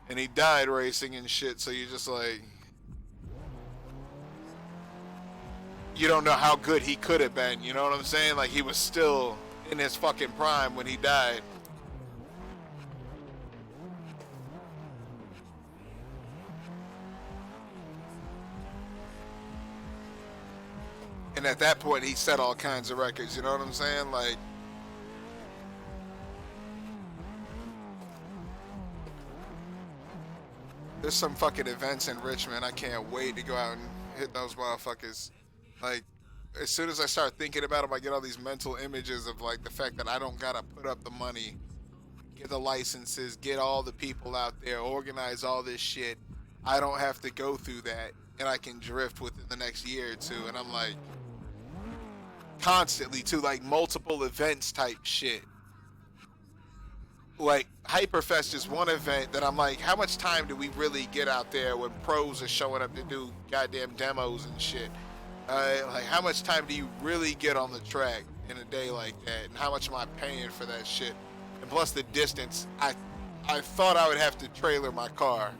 And he died racing and shit, so you're just like, you don't know how good he could have been, you know what I'm saying? Like, he was still in his fucking prime when he died. And at that point, he set all kinds of records, you know what I'm saying? Like, there's some fucking events in Richmond. I can't wait to go out and hit those motherfuckers. Like, as soon as I start thinking about them, I get all these mental images of, like, the fact that I don't gotta put up the money, get the licenses, get all the people out there, organize all this shit. I don't have to go through that, and I can drift within the next year or two. And I'm like, constantly, too, like, multiple events type shit. Like, Hyperfest is one event that I'm like, how much time do we really get out there when pros are showing up to do goddamn demos and shit? Like, how much time do you really get on the track in a day like that? And how much am I paying for that shit? And plus the distance, I thought I would have to trailer my car.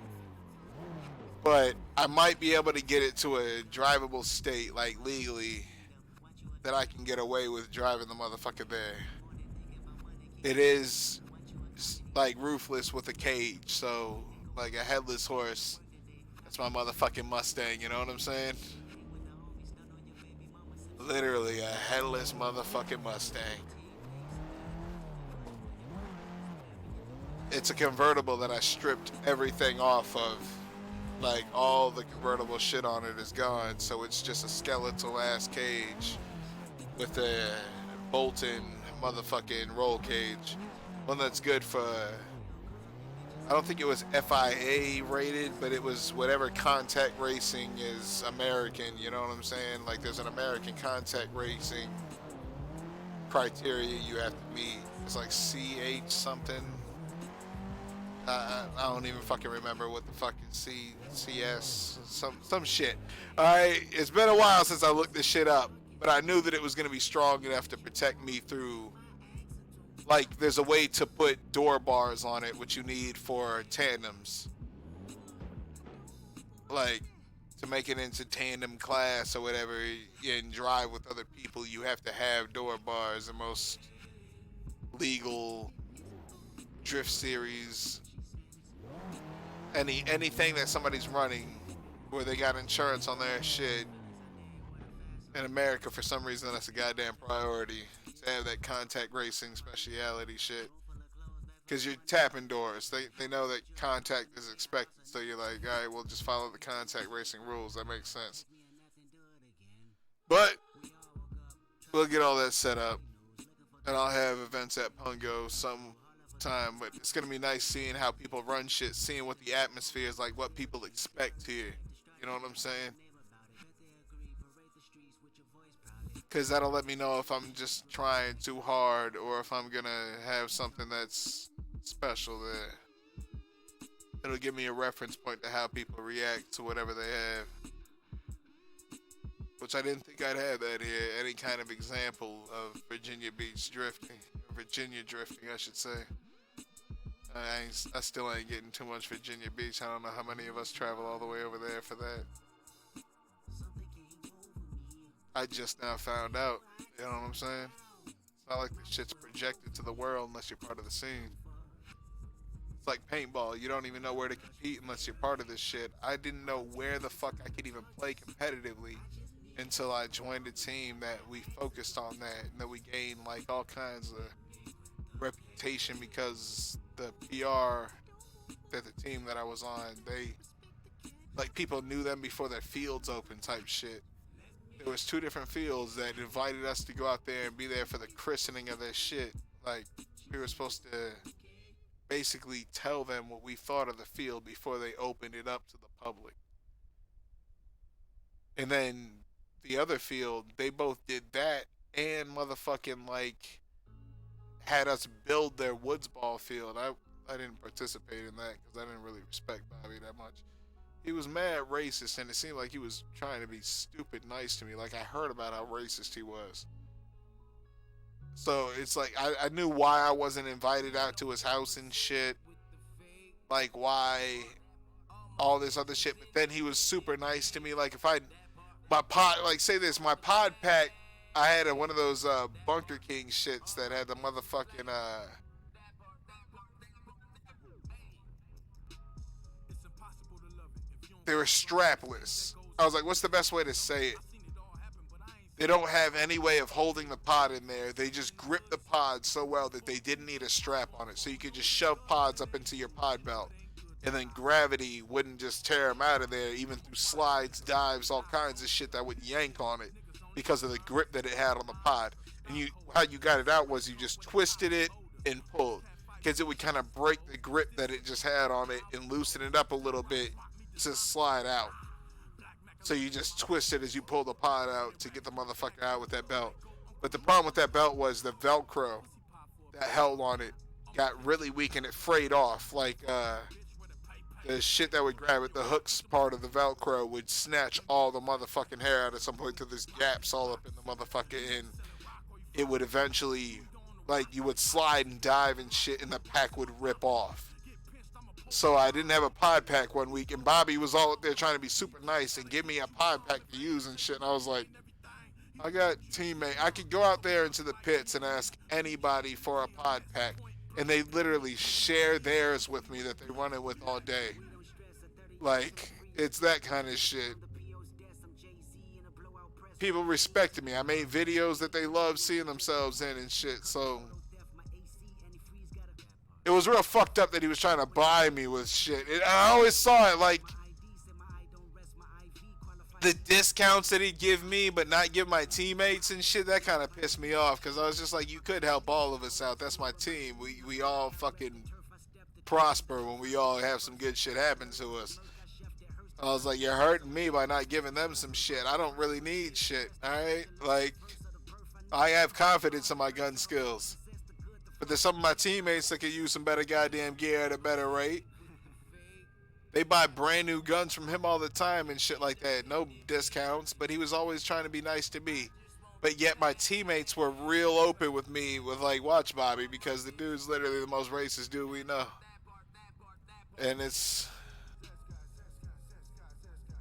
But I might be able to get it to a drivable state, like legally, that I can get away with driving the motherfucker there. It is like roofless with a cage, so like a headless horse. That's my motherfucking Mustang, you know what I'm saying? Literally a headless motherfucking Mustang. It's a convertible that I stripped everything off of. Like, all the convertible shit on it is gone, so it's just a skeletal ass cage with a bolt-in motherfucking roll cage. One that's good for, I don't think it was FIA rated, but it was whatever contact racing is American, you know what I'm saying? Like, there's an American contact racing criteria you have to meet. It's like CH something. I don't even fucking remember what the fucking CS, some shit. Alright, it's been a while since I looked this shit up, but I knew that it was going to be strong enough to protect me through. Like, there's a way to put door bars on it, which you need for tandems. Like, to make it into tandem class or whatever, and drive with other people, you have to have door bars. The most legal drift series. Anything that somebody's running where they got insurance on their shit. In America, for some reason, that's a goddamn priority. To have that contact racing speciality shit. Because you're tapping doors. They know that contact is expected. So you're like, all right, we'll just follow the contact racing rules. That makes sense. But we'll get all that set up. And I'll have events at Pungo sometime. But it's going to be nice seeing how people run shit. Seeing what the atmosphere is like. What people expect here. You know what I'm saying? Because that'll let me know if I'm just trying too hard or if I'm going to have something that's special there. It'll give me a reference point to how people react to whatever they have. Which I didn't think I'd have that here. Any kind of example of Virginia Beach drifting. Virginia drifting, I should say. I still ain't getting too much Virginia Beach. I don't know how many of us travel all the way over there for that. I just now found out. You know what I'm saying? It's not like this shit's projected to the world unless you're part of the scene. It's like paintball. You don't even know where to compete unless you're part of this shit. I didn't know where the fuck I could even play competitively until I joined a team that we focused on that and that we gained like all kinds of reputation because the PR that the team that I was on, they like people knew them before their fields open type shit. There was 2 different fields that invited us to go out there and be there for the christening of their shit. Like, we were supposed to basically tell them what we thought of the field before they opened it up to the public. And then the other field, they both did that and motherfucking, like, had us build their woods ball field. I didn't participate in that because I didn't really respect Bobby that much. He was mad racist, and it seemed like he was trying to be stupid nice to me. Like, I heard about how racist he was. So, it's like, I knew why I wasn't invited out to his house and shit. Like, why all this other shit. But then he was super nice to me. Like, if my pod pack, I had one of those Bunker King shits that had the motherfucking, they were strapless. I was like, what's the best way to say it? They don't have any way of holding the pod in there. They just grip the pod so well that they didn't need a strap on it. So you could just shove pods up into your pod belt. And then gravity wouldn't just tear them out of there, even through slides, dives, all kinds of shit that would yank on it because of the grip that it had on the pod. And how you got it out was you just twisted it and pulled. Because it would kind of break the grip that it just had on it and loosen it up a little bit to slide out. So you just twist it as you pull the pod out to get the motherfucker out with that belt. But the problem with that belt was the Velcro that held on it got really weak and it frayed off. Like the shit that would grab it, the hooks part of the Velcro would snatch all the motherfucking hair out at some point to this gaps all up in the motherfucker, and it would eventually, like, you would slide and dive and shit and the pack would rip off. So I didn't have a pod pack one week, and Bobby was all up there trying to be super nice and give me a pod pack to use and shit. And I was like, I got teammate. I could go out there into the pits and ask anybody for a pod pack, and they literally share theirs with me that they run it with all day. Like, it's that kind of shit. People respected me. I made videos that they loved seeing themselves in and shit, so it was real fucked up that he was trying to buy me with shit. I always saw it like the discounts that he'd give me but not give my teammates and shit. That kind of pissed me off because I was just like, you could help all of us out. That's my team. We all fucking prosper when we all have some good shit happen to us. I was like, you're hurting me by not giving them some shit. I don't really need shit, alright? Like, I have confidence in my gun skills. But there's some of my teammates that could use some better goddamn gear at a better rate. They buy brand new guns from him all the time and shit like that. No discounts, but he was always trying to be nice to me. But yet my teammates were real open with me with like, watch Bobby, because the dude's literally the most racist dude we know. And it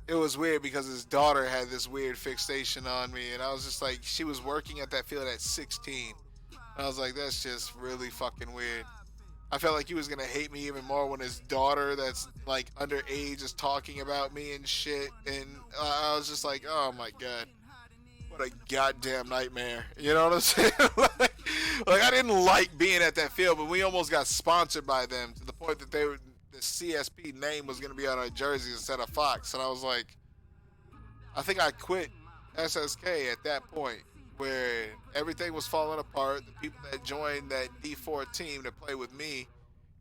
was weird because his daughter had this weird fixation on me, and I was just like, she was working at that field at 16. I was like, that's just really fucking weird. I felt like he was gonna hate me even more when his daughter that's like underage is talking about me and shit, and I was just like, oh my god, what a goddamn nightmare. You know what I'm saying? Like, Like, I didn't like being at that field, but we almost got sponsored by them to the point that the CSP name was going to be on our jerseys instead of Fox. And I was like, I think I quit SSK at that point where everything was falling apart. The people that joined that D4 team to play with me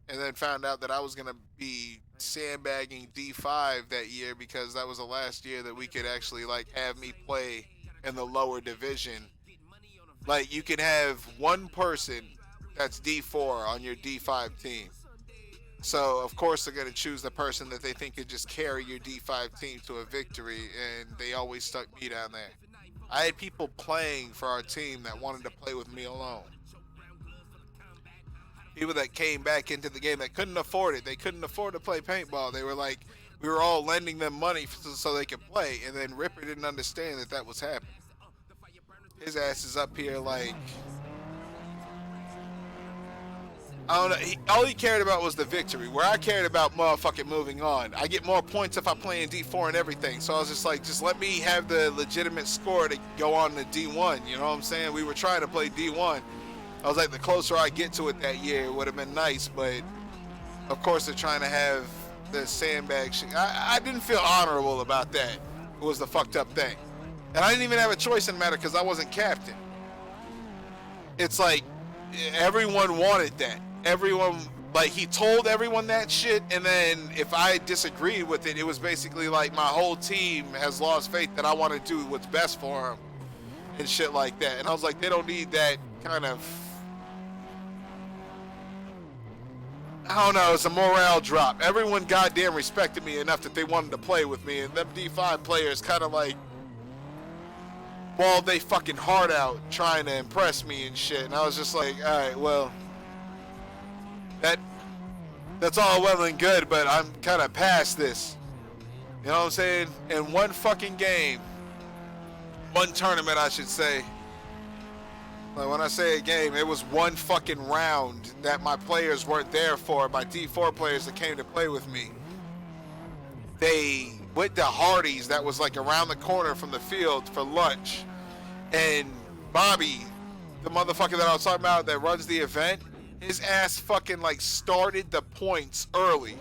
and then found out that I was going to be sandbagging D5 that year because that was the last year that we could actually like have me play in the lower division. Like, you can have one person that's D4 on your D5 team. So, of course, they're going to choose the person that they think could just carry your D5 team to a victory, and they always stuck me down there. I had people playing for our team that wanted to play with me alone. People that came back into the game that couldn't afford it. They couldn't afford to play paintball. They were like, we were all lending them money so they could play, and then Ripper didn't understand that that was happening. His ass is up here like, I don't know. All he cared about was the victory, where I cared about motherfucking moving on. I get more points if I play in D4 and everything. So I was just like, just let me have the legitimate score to go on to D1. You know what I'm saying? We were trying to play D1. I was like, the closer I get to it that year, it would have been nice. But, of course, they're trying to have the sandbag shit. I didn't feel honorable about that. It was the fucked up thing. And I didn't even have a choice in the matter because I wasn't captain. It's like, everyone wanted that. Everyone, like, he told everyone that shit, and then if I disagreed with it, it was basically like my whole team has lost faith that I want to do what's best for them and shit like that. And I was like, they don't need that kind of, I don't know, it's a morale drop. Everyone goddamn respected me enough that they wanted to play with me, and them D5 players kind of like balled they fucking heart out trying to impress me and shit. And I was just like, all right, well, that's all well and good, but I'm kind of past this. You know what I'm saying? In one fucking game, one tournament, I should say. Like, when I say a game, it was one fucking round that my players weren't there for. My D4 players that came to play with me. They went to Hardee's that was like around the corner from the field for lunch. And Bobby, the motherfucker that I was talking about that runs the event, his ass fucking like started the points early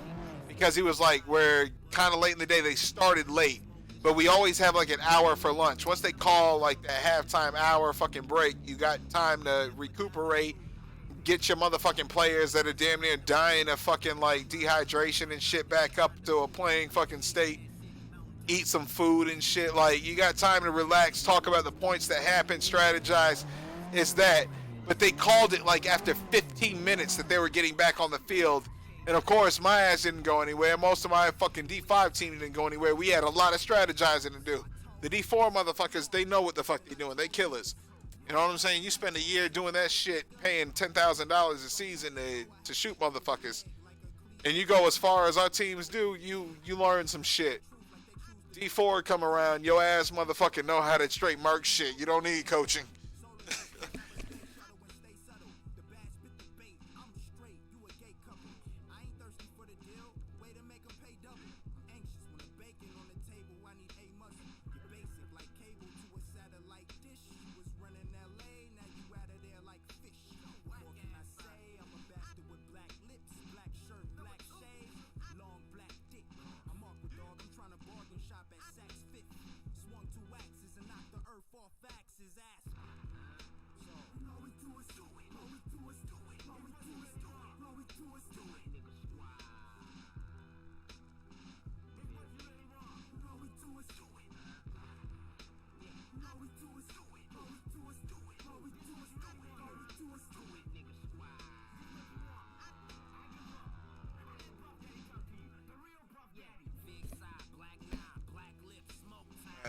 because he was like, we're kind of late in the day. They started late, but we always have like an hour for lunch. Once they call like the halftime hour fucking break, you got time to recuperate, get your motherfucking players that are damn near dying of fucking like dehydration and shit back up to a playing fucking state, eat some food and shit. Like, you got time to relax, talk about the points that happen, strategize. It's that. But they called it like after 15 minutes that they were getting back on the field. And of course, my ass didn't go anywhere. Most of my fucking D5 team didn't go anywhere. We had a lot of strategizing to do. The D4 motherfuckers, they know what the fuck they're doing. They killers. You know what I'm saying? You spend a year doing that shit, paying $10,000 a season to shoot motherfuckers. And you go as far as our teams do, you learn some shit. D4 come around, your ass motherfucking know how to straight mark shit. You don't need coaching.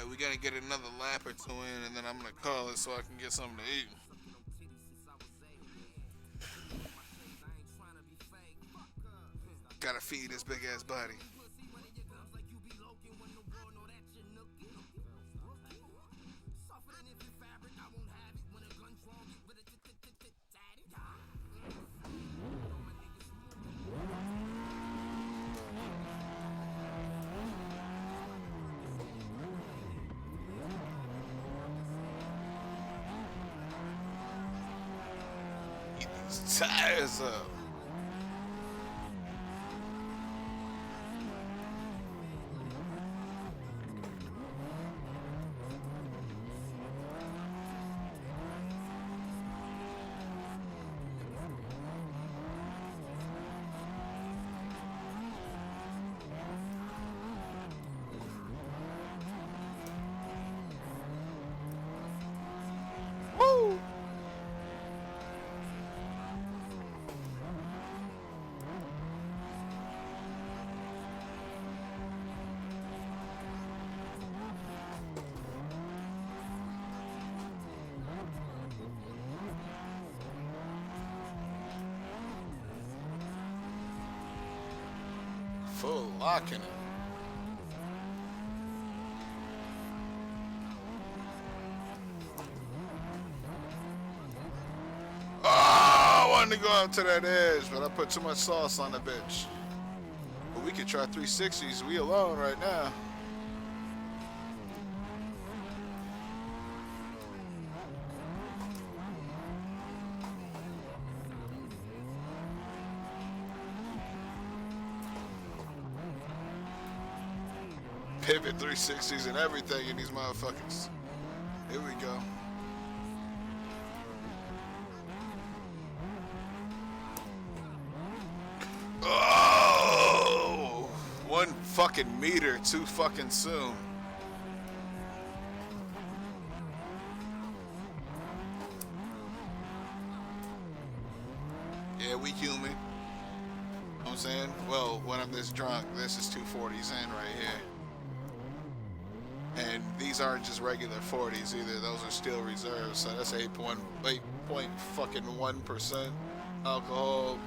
We gotta get another lap or two in, and then I'm gonna call it so I can get something to eat. Gotta feed this big ass body. Heat these tires up. Woo! Full locking it. Oh, I wanted to go out to that edge, but I put too much sauce on the bitch. But we could try 360s. We alone right now. Pivot 360s and everything in these motherfuckers. Here we go. Oh! 1 fucking meter too fucking soon. Yeah, we human. You know what I'm saying? Well, when I'm this drunk, this is 240s in right here. And these aren't just regular 40s either. Those are still reserves. So that's 8.1% alcohol,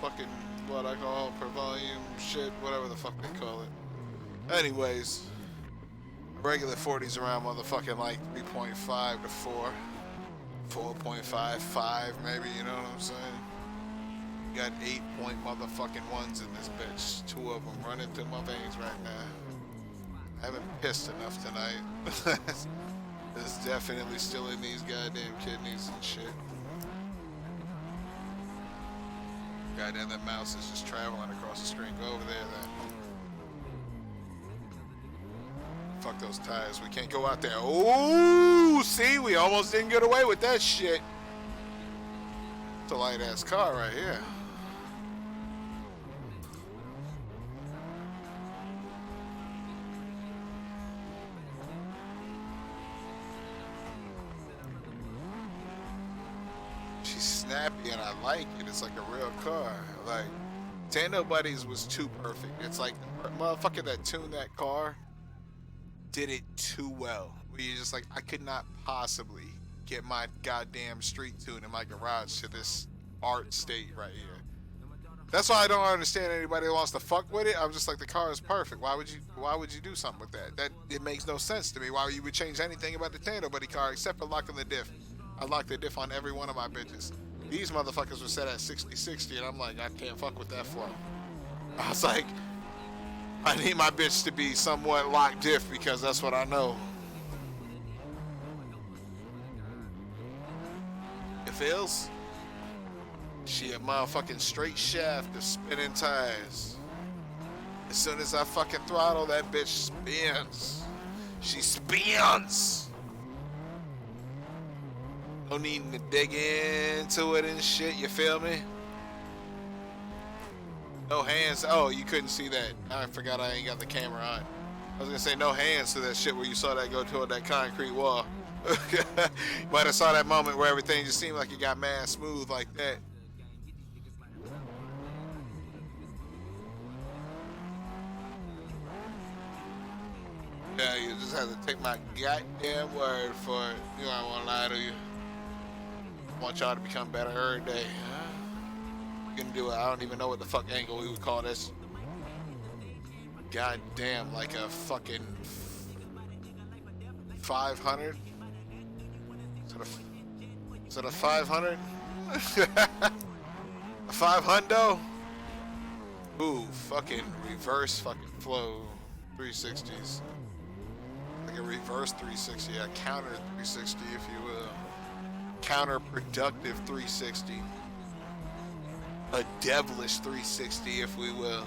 fucking blood alcohol per volume, shit, whatever the fuck they call it. Anyways, regular 40s around motherfucking like 3.5 to 4, 4.5, 5 maybe. You know what I'm saying? You got 8.1s in this bitch. 2 of them running through my veins right now. I haven't pissed enough tonight. It's definitely still in these goddamn kidneys and shit. Goddamn, that mouse is just traveling across the screen. Go over there then. Fuck those tires. We can't go out there. Ooh, see, we almost didn't get away with that shit. It's a light ass car right here. Snappy and I like it. It's like a real car. Like Tando Buddies was too perfect. It's like the motherfucker that tuned that car did it too well. Where you're just like, I could not possibly get my goddamn street tune in my garage to this art state right here. That's why I don't understand anybody that wants to fuck with it. I'm just like, the car is perfect. Why would you do something with that? That it makes no sense to me. Why you would change anything about the Tando Buddy car except for locking the diff. I lock the diff on every one of my bitches. These motherfuckers were set at 60-60, and I'm like, I can't fuck with that flow. I was like, I need my bitch to be somewhat locked diff because that's what I know. It feels? She a motherfucking straight shaft of spinning tires. As soon as I fucking throttle, that bitch spins. She spins! No needing to dig into it and shit, you feel me? No hands. Oh, you couldn't see that. I forgot I ain't got the camera on. I was gonna say no hands to that shit where you saw that go toward that concrete wall. You might have saw that moment where everything just seemed like it got mad smooth like that. Yeah, you just have to take my goddamn word for it. You know, I won't lie to you. I want y'all to become better every day. You can do it. I don't even know what the fuck angle we would call this. God damn, like a fucking 500? Is it a 500? A 500? Ooh, fucking reverse fucking flow 360s. Like a reverse 360, a counter 360 if you will. Counterproductive 360. a devilish 360, if we will.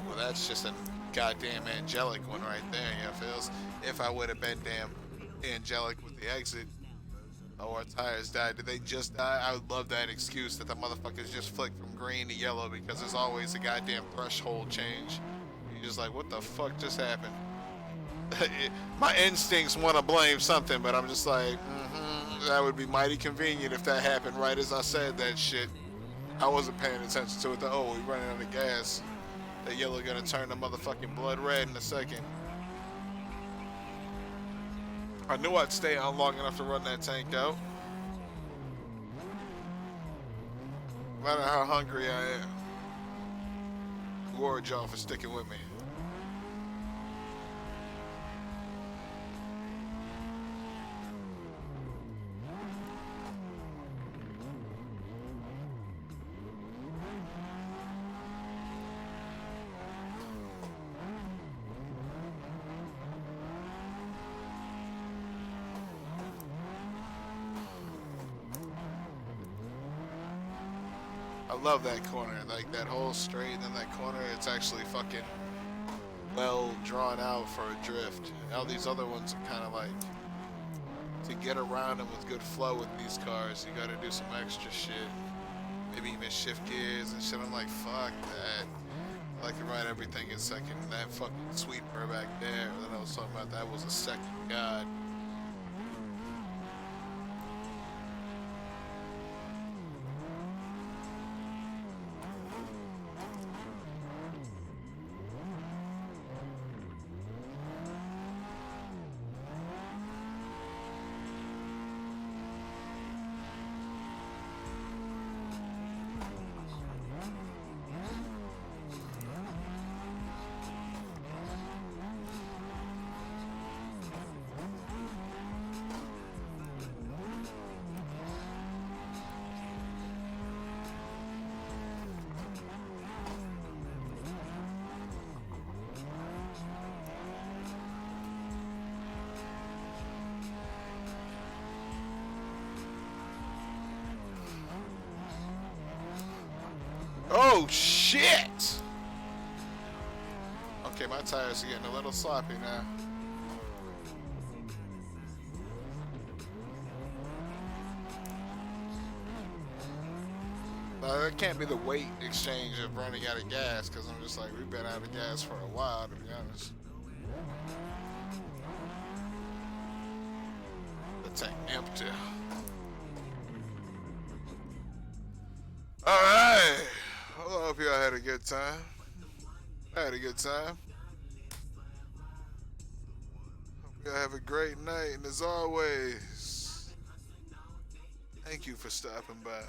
Well, that's just a goddamn angelic one right there. Yeah, feels if I would have been damn angelic with the exit. Oh, our tires died. Did they just die? I would love that excuse that the motherfuckers just flicked from green to yellow because there's always a goddamn threshold change. You're just like, what the fuck just happened? My instincts want to blame something, but I'm just like, that would be mighty convenient if that happened right as I said that shit. I wasn't paying attention to it. Oh, we running out of gas. That yellow gonna turn the motherfucking blood red in a second. I knew I'd stay on long enough to run that tank out. No matter how hungry I am. Reward y'all for sticking with me. I love that corner, like that whole straight and then that corner, it's actually fucking well drawn out for a drift. All these other ones are kind of like, to get around them with good flow with these cars, you gotta do some extra shit. Maybe even shift gears and shit. I'm like, fuck that. I can ride everything in second. That fucking sweeper back there that I was talking about, that was a second god. Oh shit! Okay, my tires are getting a little sloppy now. It can't be the weight exchange of running out of gas, because I'm just like, we've been out of gas for a while, to be honest. The tank empty. Alright! Well, I hope y'all had a good time. I had a good time. Hope y'all have a great night, and as always, thank you for stopping by.